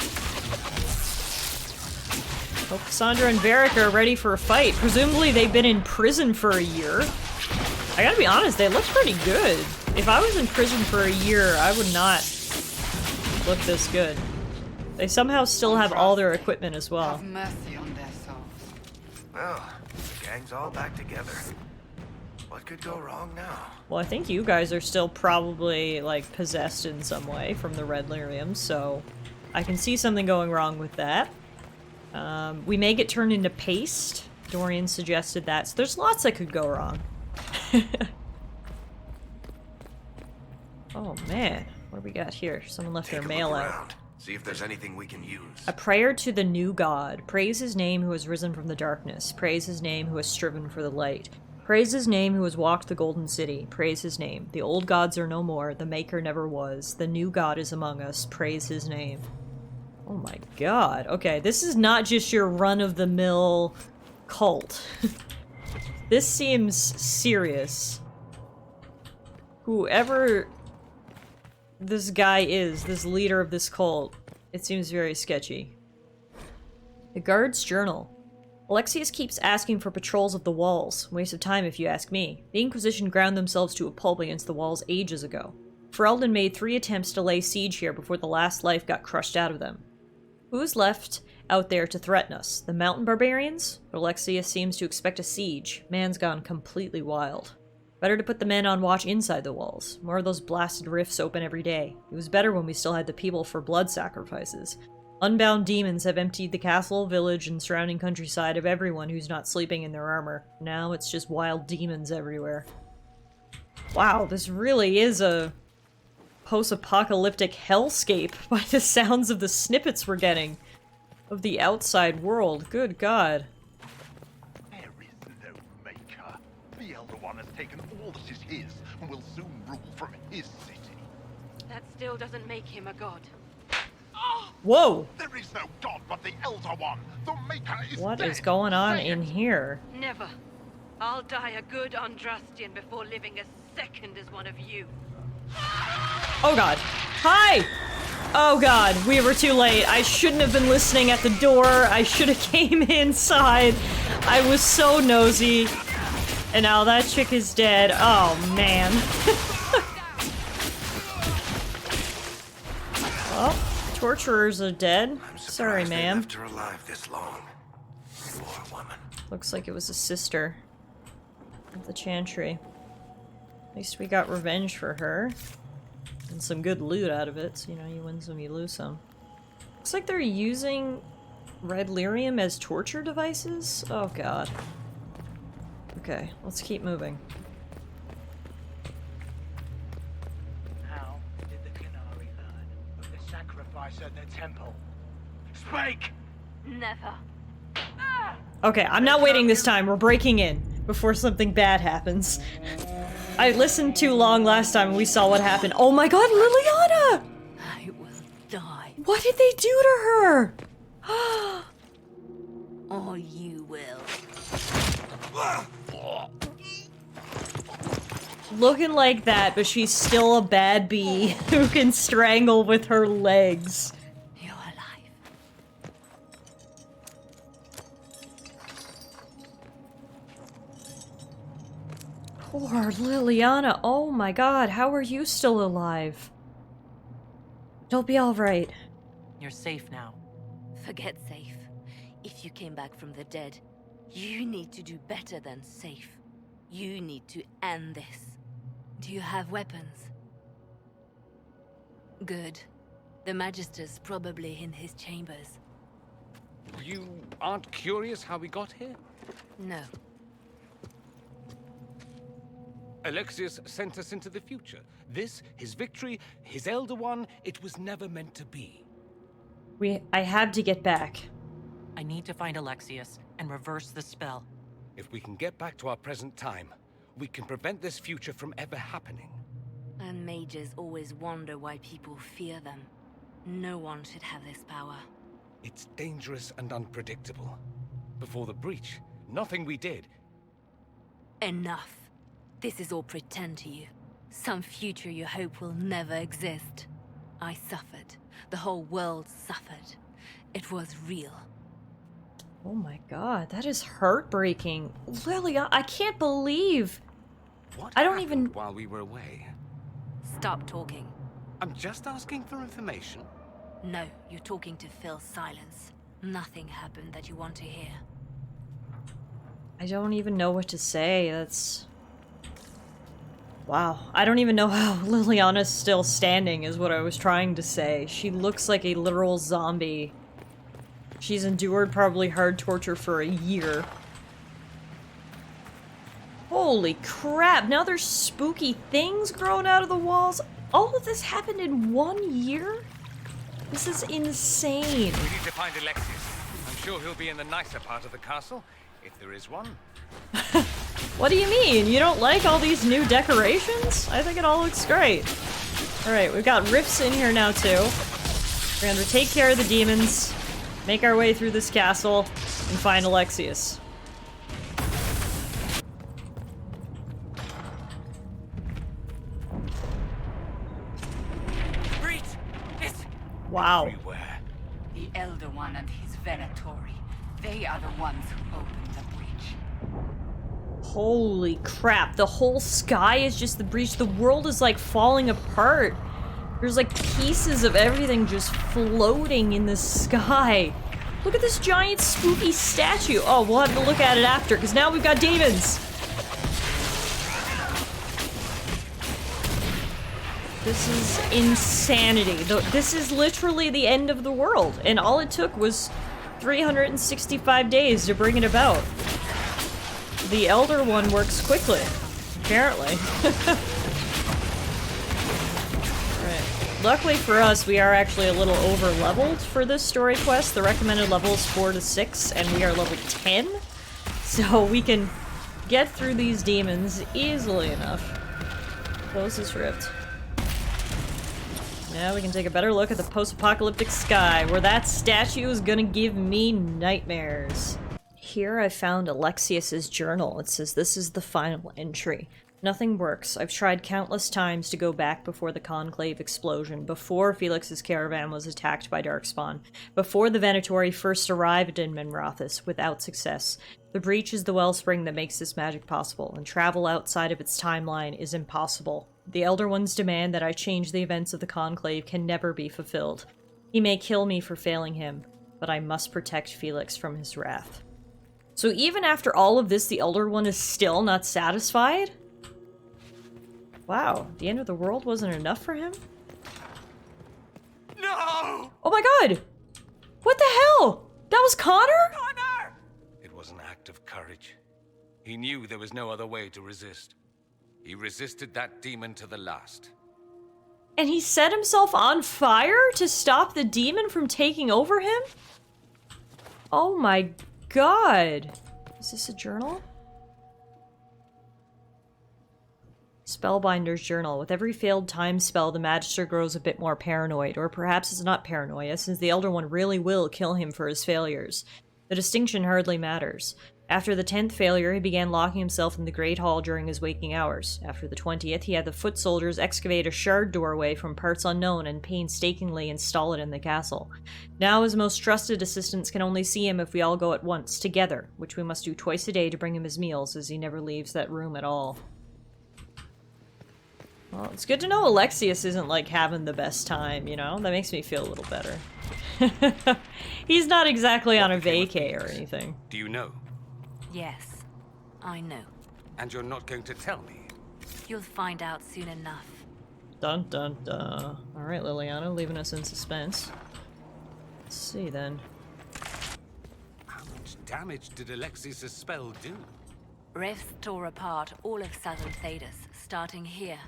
Hope Cassandra and Varric are ready for a fight. Presumably they've been in prison for a year. I gotta be honest, they look pretty good. If I was in prison for a year, I would not look this good. They somehow still have all their equipment as well. Have mercy on their souls. Well, the gang's all back together. What could go wrong now? Well, I think you guys are still probably, like, possessed in some way from the red lyrium, so I can see something going wrong with that. We may get turned into paste. Dorian suggested that, so there's lots that could go wrong. Oh, man. What do we got here? Someone left their mail out. See if there's anything we can use. A prayer to the new god. Praise his name who has risen from the darkness. Praise his name who has striven for the light. Praise his name who has walked the golden city. Praise his name. The old gods are no more. The maker never was. The new god is among us. Praise his name. Oh my god. Okay, this is not just your run-of-the-mill cult. This seems serious. Whoever this guy is, this leader of this cult, it seems very sketchy. The guard's journal. Alexius keeps asking for patrols of the walls. Waste of time if you ask me. The Inquisition ground themselves to a pulp against the walls ages ago. Ferelden made 3 attempts to lay siege here before the last life got crushed out of them. Who's left out there to threaten us? The mountain barbarians? But Alexius seems to expect a siege. Man's gone completely wild. Better to put the men on watch inside the walls. More of those blasted rifts open every day. It was better when we still had the people for blood sacrifices. Unbound demons have emptied the castle, village, and surrounding countryside of everyone who's not sleeping in their armor. Now it's just wild demons everywhere. Wow, this really is a post-apocalyptic hellscape by the sounds of the snippets we're getting of the outside world. Good God. There is no maker. The Elder One has taken all that is his and will soon rule from his city. That still doesn't make him a god. Whoa! There is no god but the Elder One. The Maker is What dead. is going on in here? Never. I'll die a good Andrastian before living a second as one of you. Oh god. Hi! Oh god, we were too late. I shouldn't have been listening at the door. I should have came inside. I was so nosy. And now that chick is dead. Oh man. Well, torturers are dead. Sorry, ma'am. Left her alive this long. Poor woman. Looks like it was a sister of the Chantry. At least we got revenge for her. And some good loot out of it. So, you know, you win some, you lose some. Looks like they're using red lyrium as torture devices? Oh god. Okay, let's keep moving. How did the Qunari learn of the sacrifice at the temple? Speak! Never. Okay, I'm not waiting this time. We're breaking in before something bad happens. I listened too long last time and we saw what happened. Oh my god, Liliana! I will die. What did they do to her? Or you will. Looking like that, but she's still a bad bee who can strangle with her legs. You're alive. Poor Liliana. Oh my god, how are you still alive? It'll be alright. You're safe now. Forget safe. If you came back from the dead, you need to do better than safe. You need to end this. Do you have weapons? Good. The Magister's probably in his chambers. You aren't curious how we got here? No. Alexius sent us into the future. This, his victory, his Elder One, it was never meant to be. I have to get back. I need to find Alexius and reverse the spell. If we can get back to our present time, we can prevent this future from ever happening. And mages always wonder why people fear them. No one should have this power. It's dangerous and unpredictable. Before the breach, nothing we did. Enough. This is all pretend to you. Some future you hope will never exist. I suffered. The whole world suffered. It was real. Oh my god, that is heartbreaking. Lily, I can't believe... I don't even... While we were away. Stop talking. I'm just asking for information. No, you're talking to fill silence. Nothing happened that you want to hear. I don't even know what to say. That's... Wow. I don't even know how Liliana's still standing is what I was trying to say. She looks like a literal zombie. She's endured probably hard torture for a year. Holy crap, now there's spooky things growing out of the walls. All of this happened in 1 year? This is insane. We need to find Alexius. I'm sure he'll be in the nicer part of the castle, if there is one. What do you mean? You don't like all these new decorations? I think it all looks great. Alright, we've got rifts in here now too. We're gonna take care of the demons, make our way through this castle, and find Alexius. Wow. Everywhere. The Elder One and his Venatori. They are the ones who opened the breach. Holy crap, the whole sky is just the breach. The world is like falling apart. There's like pieces of everything just floating in the sky. Look at this giant spooky statue. Oh, we'll have to look at it after, because now we've got demons. This is insanity. This is literally the end of the world, and all it took was 365 days to bring it about. The Elder One works quickly, apparently. Right. Luckily for us, we are actually a little over-leveled for this story quest. The recommended level is 4 to 6, and we are level 10. So we can get through these demons easily enough. Close this rift. Now we can take a better look at the post-apocalyptic sky, where that statue is gonna give me nightmares. Here I found Alexius's journal. It says this is the final entry. Nothing works. I've tried countless times to go back before the Conclave explosion, before Felix's caravan was attacked by Darkspawn, before the Venatori first arrived in Minrathous, without success. The breach is the wellspring that makes this magic possible, and travel outside of its timeline is impossible. The Elder One's demand that I change the events of the Conclave can never be fulfilled. He may kill me for failing him, but I must protect Felix from his wrath. So even after all of this, the Elder One is still not satisfied? Wow, the end of the world wasn't enough for him? No! Oh my god! What the hell? That was Connor? Connor! It was an act of courage. He knew there was no other way to resist. He resisted that demon to the last. And he set himself on fire to stop the demon from taking over him? Oh my god. Is this a journal? Spellbinder's journal. With every failed time spell, the Magister grows a bit more paranoid. Or perhaps it's not paranoia, since the Elder One really will kill him for his failures. The distinction hardly matters. After the 10th failure, he began locking himself in the Great Hall during his waking hours. After the 20th, he had the foot soldiers excavate a shard doorway from parts unknown and painstakingly install it in the castle. Now his most trusted assistants can only see him if we all go at once, together, which we must do twice a day to bring him his meals, as he never leaves that room at all. Well, it's good to know Alexius isn't, like, having the best time, you know? That makes me feel a little better. He's not exactly on a vacay or anything. Do you know? Yes, I know. And you're not going to tell me? You'll find out soon enough. Dun dun dun. Alright, Liliana, leaving us in suspense. Let's see then. How much damage did Alexius' spell do? Rifts tore apart all of southern Thedas, starting here.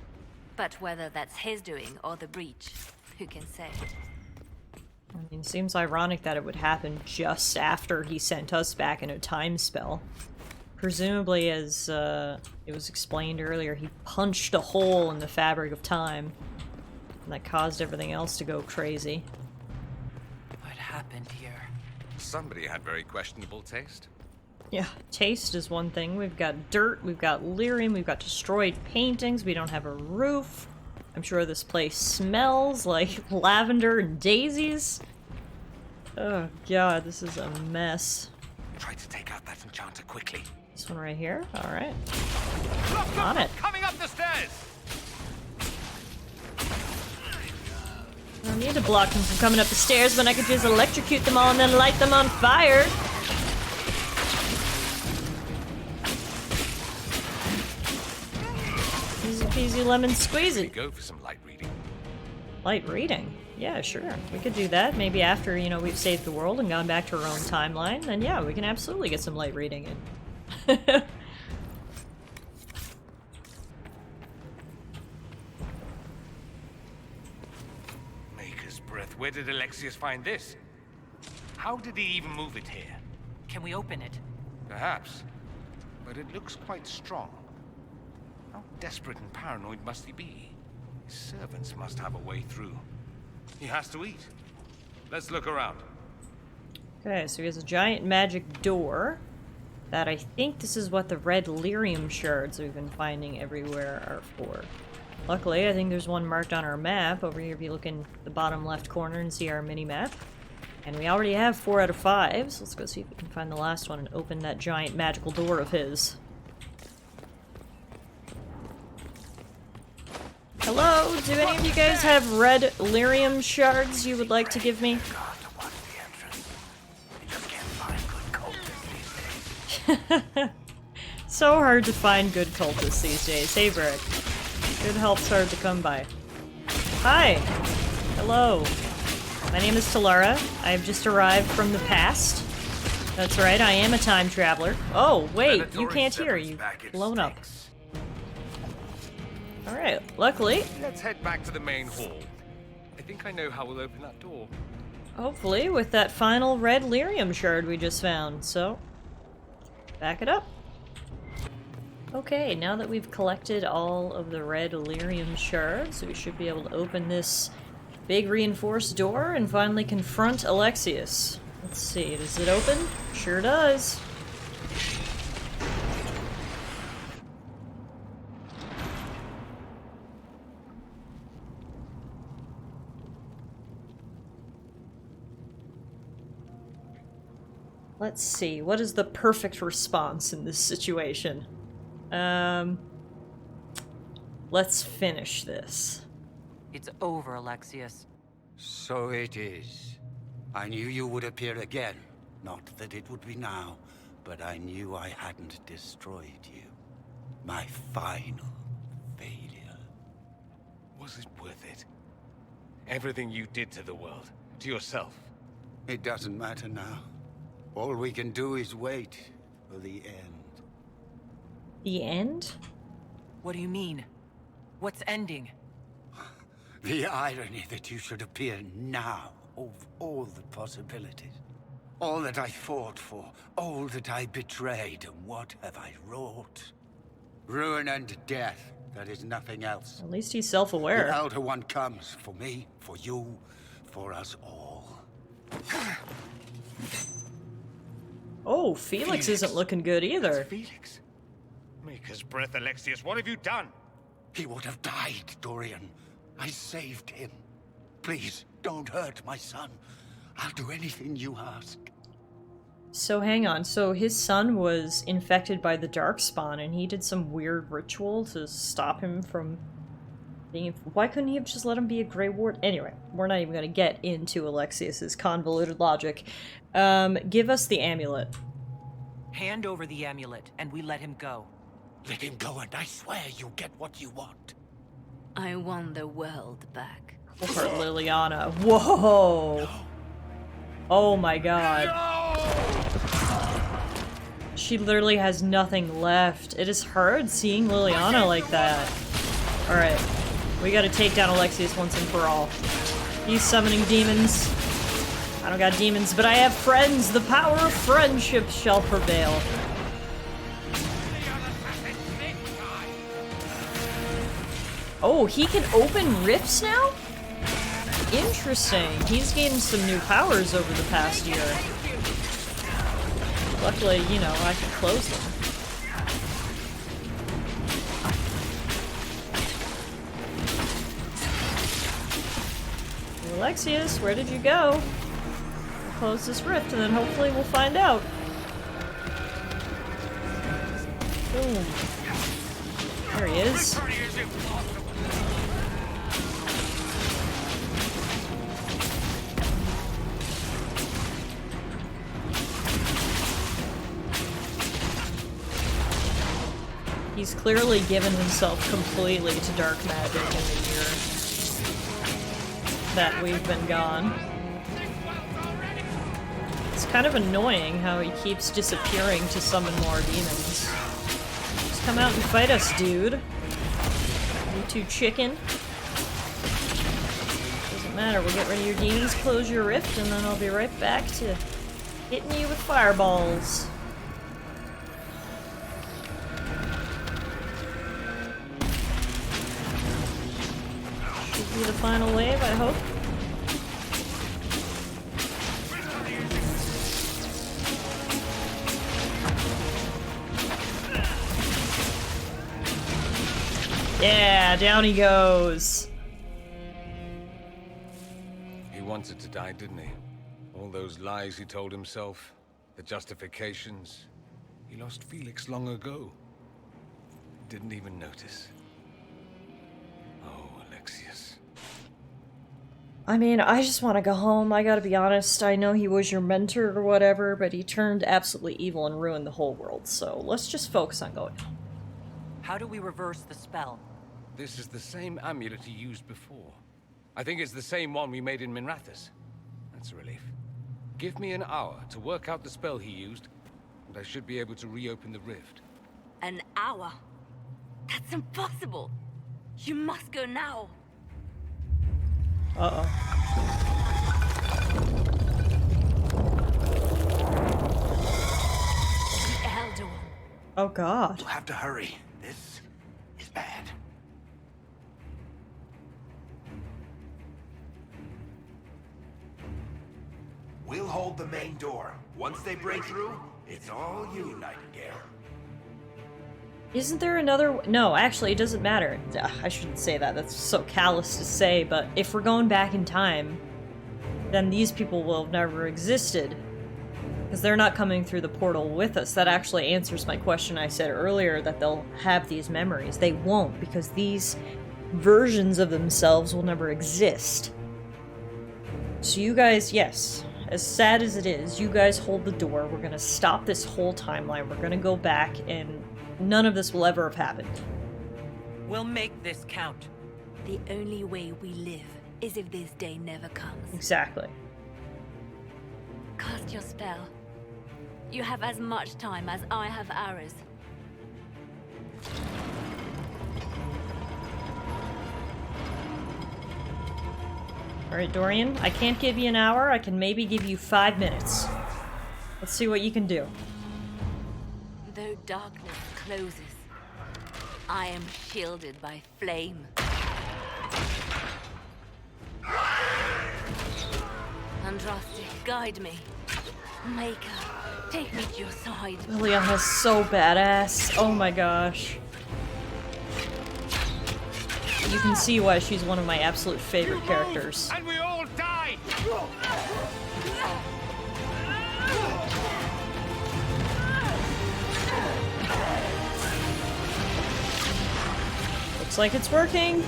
But whether that's his doing or the breach, who can say? I mean, it seems ironic that it would happen just after he sent us back in a time spell. Presumably, as it was explained earlier, he punched a hole in the fabric of time. And that caused everything else to go crazy. What happened here? Somebody had very questionable taste. Yeah, taste is one thing. We've got dirt, we've got lyrium, we've got destroyed paintings, we don't have a roof. I'm sure this place smells like lavender and daisies. Oh god, this is a mess. Try to take out that enchanter quickly. This one right here? Alright. Look, On it. Coming up the stairs! I don't need to block them from coming up the stairs when I could just electrocute them all and then light them on fire. Easy peasy lemon squeezy. Go for some light reading. Light reading? Yeah, sure. We could do that. Maybe after, you know, we've saved the world and gone back to our own timeline, then yeah, we can absolutely get some light reading in. Maker's breath. Where did Alexius find this? How did he even move it here? Can we open it? Perhaps. But it looks quite strong. How desperate and paranoid must he be? His servants must have a way through. He has to eat. Let's look around. Okay, so he has a giant magic door. That I think this is what the red lyrium shards we've been finding everywhere are for. Luckily, I think there's one marked on our map. Over here, if you look in the bottom left corner and see our mini-map. And we already have 4 out of 5, so let's go see if we can find the last one and open that giant magical door of his. Hello? Do any of you guys have red lyrium shards you would like to give me? So hard to find good cultists these days. Hey, Brick. Good help's hard to come by. Hi! Hello. My name is Tallara. I've just arrived from the past. That's right, I am a time traveler. Oh, wait, you can't hear. You've blown up. Alright, luckily. Let's head back to the main hall. I think I know how we'll open that door. Hopefully, with that final red lyrium shard we just found, so... back it up. Okay, now that we've collected all of the red lyrium shards, we should be able to open this big reinforced door and finally confront Alexius. Let's see, does it open? Sure does. Let's see, what is the perfect response in this situation? Let's finish this. It's over, Alexius. So it is. I knew you would appear again. Not that it would be now, but I knew I hadn't destroyed you. My final failure. Was it worth it? Everything you did to the world, to yourself. It doesn't matter now. All we can do is wait for the end. The end? What do you mean? What's ending? The irony that you should appear now of all the possibilities. All that I fought for, all that I betrayed, and what have I wrought? Ruin and death, that is nothing else. At least he's self-aware. The Elder One comes for me, for you, for us all. Oh, Felix isn't looking good either. Felix? Maker's breath, Alexius, what have you done? He would have died, Dorian. I saved him. Please, don't hurt my son. I'll do anything you ask. So hang on, so his son was infected by the Darkspawn and he did some weird ritual to stop him from Why couldn't he have just let him be a Grey Ward? Anyway, we're not even going to get into Alexius's convoluted logic. Give us the amulet. Hand over the amulet, and we let him go. Let him go, and I swear you get what you want. I want the world back. For Liliana. Whoa! Oh my god. She literally has nothing left. It is hard seeing Liliana like that. Alright. We gotta take down Alexius once and for all. He's summoning demons. I don't got demons, but I have friends! The power of friendship shall prevail. Oh, he can open rifts now? Interesting. He's gained some new powers over the past year. Luckily, you know, I can close them. Alexius, where did you go? We'll close this rift and then hopefully we'll find out. Boom. There he is. He's clearly given himself completely to dark magic in the year that we've been gone. It's kind of annoying how he keeps disappearing to summon more demons. Just come out and fight us, dude. You two chicken. Doesn't matter, we'll get rid of your demons, close your rift, and then I'll be right back to hitting you with fireballs. Be the final wave, I hope. Yeah, down he goes. He wanted to die, didn't he? All those lies he told himself, the justifications. He lost Felix long ago. Didn't even notice. Oh, Alexius. I mean, I just want to go home, I gotta be honest. I know he was your mentor or whatever, but he turned absolutely evil and ruined the whole world, so let's just focus on going home. How do we reverse the spell? This is the same amulet he used before. I think it's the same one we made in Minrathous. That's a relief. Give me an hour to work out the spell he used, and I should be able to reopen the rift. An hour? That's impossible! You must go now! Uh-oh. The Elder One. Oh god. You'll have to hurry. This is bad. We'll hold the main door. Once they break through, it's all you, Nightingale. Isn't there another... No, actually, it doesn't matter. Ugh, I shouldn't say that. That's so callous to say, but if we're going back in time, then these people will have never existed. Because they're not coming through the portal with us. That actually answers my question I said earlier, that they'll have these memories. They won't, because these versions of themselves will never exist. So you guys, yes, as sad as it is, you guys hold the door. We're gonna stop this whole timeline. We're gonna go back and none of this will ever have happened. We'll make this count. The only way we live is if this day never comes. Exactly. Cast your spell. You have as much time as I have hours. Alright, Dorian, I can't give you an hour. I can maybe give you 5 minutes. Let's see what you can do. Though darkness closes, I am shielded by flame. Andraste, guide me. Maker, take me to your side. Liliana's so badass. Oh my gosh. You can see why she's one of my absolute favorite characters. And we all die! Looks like it's working.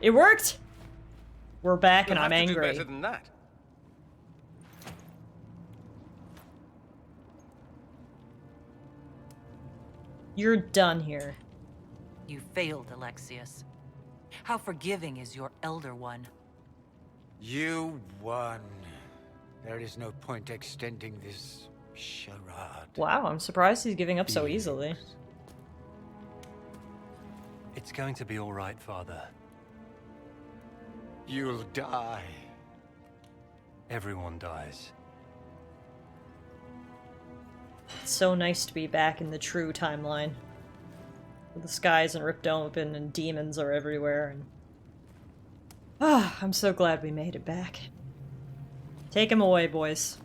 It worked! We're back and You'll I'm have to angry. do better than that. You're done here. You failed, Alexius. How forgiving is your Elder One? You won. There is no point extending this charade. Wow, I'm surprised he's giving up so easily. It's going to be all right, Father. You'll die. Everyone dies. It's so nice to be back in the true timeline. Where the sky isn't ripped open and demons are everywhere and... Ah, I'm so glad we made it back. Take him away, boys.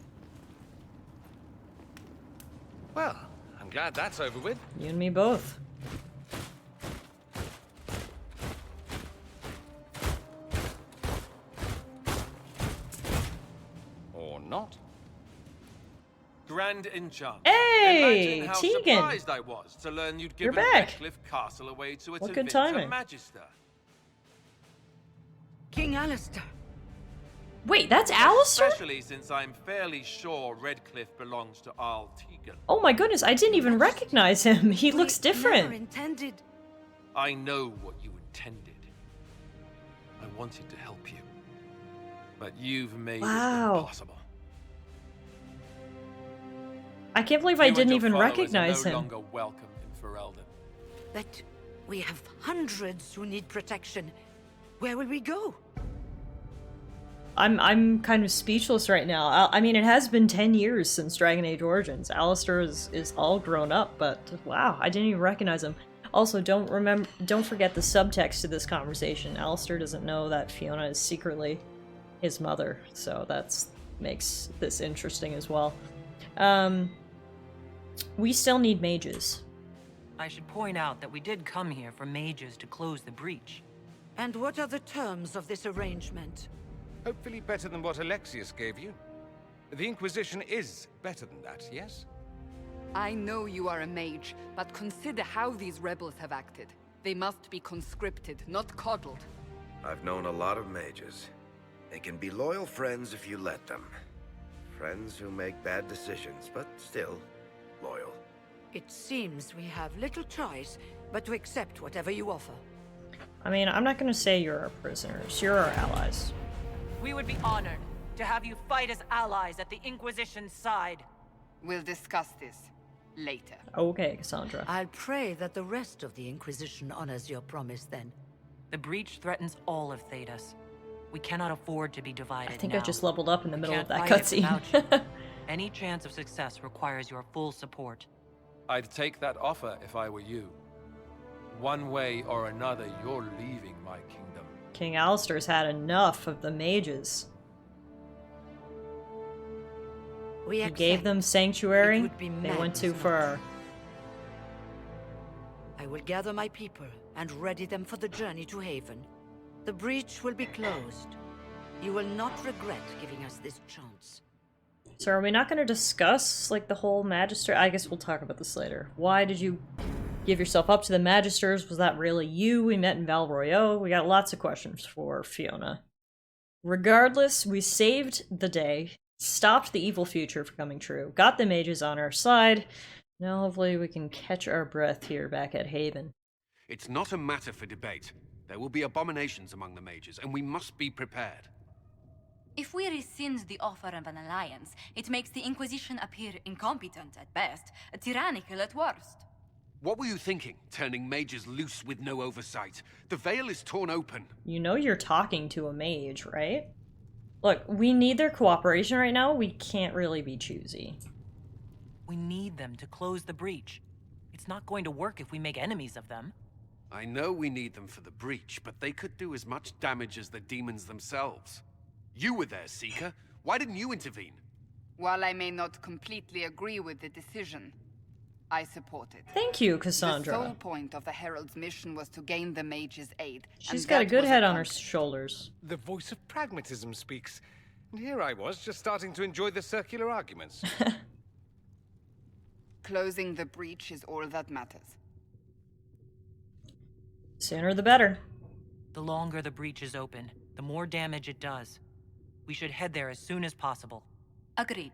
Well, I'm glad that's over with. You and me both. Or not. Grand Enchant. Hey, Imagine how Tegan. surprised I was to learn you'd You're given back. Redcliffe Castle away to a What good Tevinter timing. Magister. King Alistair. Wait, that's Alistair? Especially since I'm fairly sure Redcliffe belongs to Arl Tegan. Oh my goodness, I didn't even recognize him. He looks Never different. intended. I know what you intended. I wanted to help you. But you've made Wow. it impossible. I can't believe You I and didn't your even followers recognize are him. no longer welcome in Ferelden. But we have hundreds who need protection. Where will we go? I'm kind of speechless right now. I mean, it has been 10 years since Dragon Age Origins. Alistair is all grown up, but wow, I didn't even recognize him. Also, don't forget the subtext to this conversation. Alistair doesn't know that Fiona is secretly his mother, so that's makes this interesting as well. We still need mages. I should point out that we did come here for mages to close the breach. And what are the terms of this arrangement? Hopefully better than what Alexius gave you. The Inquisition is better than that, yes? I know you are a mage, but consider how these rebels have acted. They must be conscripted, not coddled. I've known a lot of mages. They can be loyal friends if you let them. Friends who make bad decisions, but still loyal. It seems we have little choice but to accept whatever you offer. I mean, I'm not gonna say you're our prisoners. You're our allies. We would be honored to have you fight as allies at the Inquisition's side. We'll discuss this later. Okay, Cassandra. I'll pray that the rest of the Inquisition honors your promise then. The breach threatens all of Thedas. We cannot afford to be divided I think now. I just leveled up in the We middle of can't that fight it cutscene. without you. Any chance of success requires your full support. I'd take that offer if I were you. One way or another, you're leaving my kingdom. King Alistair's had enough of the mages. We He gave them sanctuary. It would be They went madness too not far. I will gather my people and ready them for the journey to Haven. The breach will be closed. You will not regret giving us this chance. So are we not going to discuss, like, the whole Magister? I guess we'll talk about this later. Why did you give yourself up to the Magisters? Was that really you? We met in Val Royeaux. We got lots of questions for Fiona. Regardless, we saved the day, stopped the evil future from coming true, got the mages on our side. Now hopefully we can catch our breath here back at Haven. It's not a matter for debate. There will be abominations among the mages, and we must be prepared. If we rescind the offer of an alliance, it makes the Inquisition appear incompetent at best, tyrannical at worst. What were you thinking, turning mages loose with no oversight? The veil is torn open. You know you're talking to a mage, right? Look, we need their cooperation right now. We can't really be choosy. We need them to close the breach. It's not going to work if we make enemies of them. I know we need them for the breach, but they could do as much damage as the demons themselves. You were there, Seeker. Why didn't you intervene? While I may not completely agree with the decision, I support it. Thank you, Cassandra. The sole point of the Herald's mission was to gain the mage's aid. She's and got a that good was head on her accomplished. shoulders. The voice of pragmatism speaks. And here I was, just starting to enjoy the circular arguments. Closing the breach is all that matters. Sooner the better. The longer the breach is open, the more damage it does. We should head there as soon as possible. Agreed.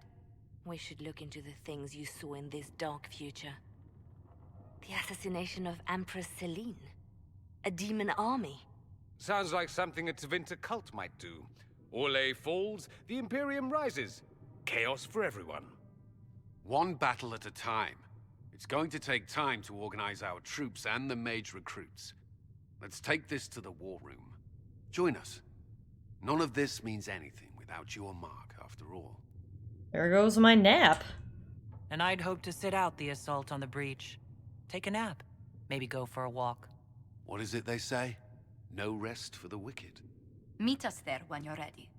We should look into the things you saw in this dark future. The assassination of Empress Celine. A demon army. Sounds like something a Tevinter cult might do. Orlais falls, the Imperium rises. Chaos for everyone. One battle at a time. It's going to take time to organize our troops and the mage recruits. Let's take this to the war room. Join us. None of this means anything without your mark, after all. There goes my nap. And I'd hoped to sit out the assault on the breach. Take a nap. Maybe go for a walk. What is it they say? No rest for the wicked. Meet us there when you're ready.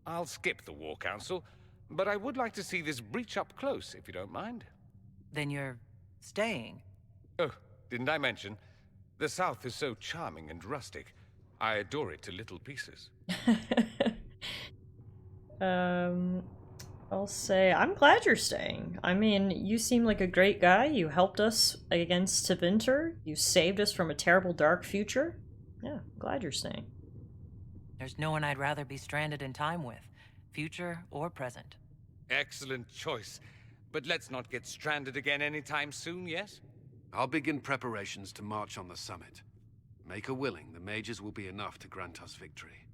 I'll skip the War Council, but I would like to see this breach up close, if you don't mind. Then you're staying? Oh, didn't I mention? The South is so charming and rustic. I adore it to little pieces. I'll say, I'm glad you're staying. I mean, you seem like a great guy. You helped us against Tevinter. You saved us from a terrible dark future. Yeah, I'm glad you're staying. There's no one I'd rather be stranded in time with, future or present. Excellent choice. But let's not get stranded again anytime soon, yes? I'll begin preparations to march on the summit. Maker willing, the mages will be enough to grant us victory.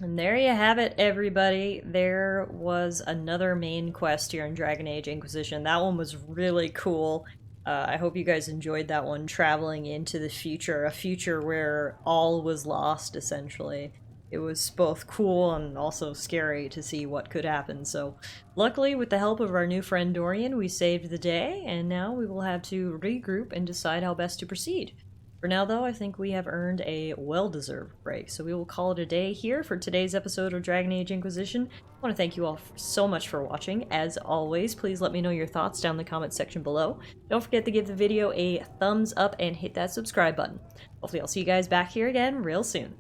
And there you have it, everybody. There was another main quest here in Dragon Age Inquisition. That one was really cool. I hope you guys enjoyed that one, traveling into the future, a future where all was lost, essentially. It was both cool and also scary to see what could happen. So, luckily, with the help of our new friend Dorian, we saved the day, and now we will have to regroup and decide how best to proceed. For now, though, I think we have earned a well-deserved break, so we will call it a day here for today's episode of Dragon Age Inquisition. I want to thank you all so much for watching. As always, please let me know your thoughts down in the comments section below. Don't forget to give the video a thumbs up and hit that subscribe button. Hopefully I'll see you guys back here again real soon.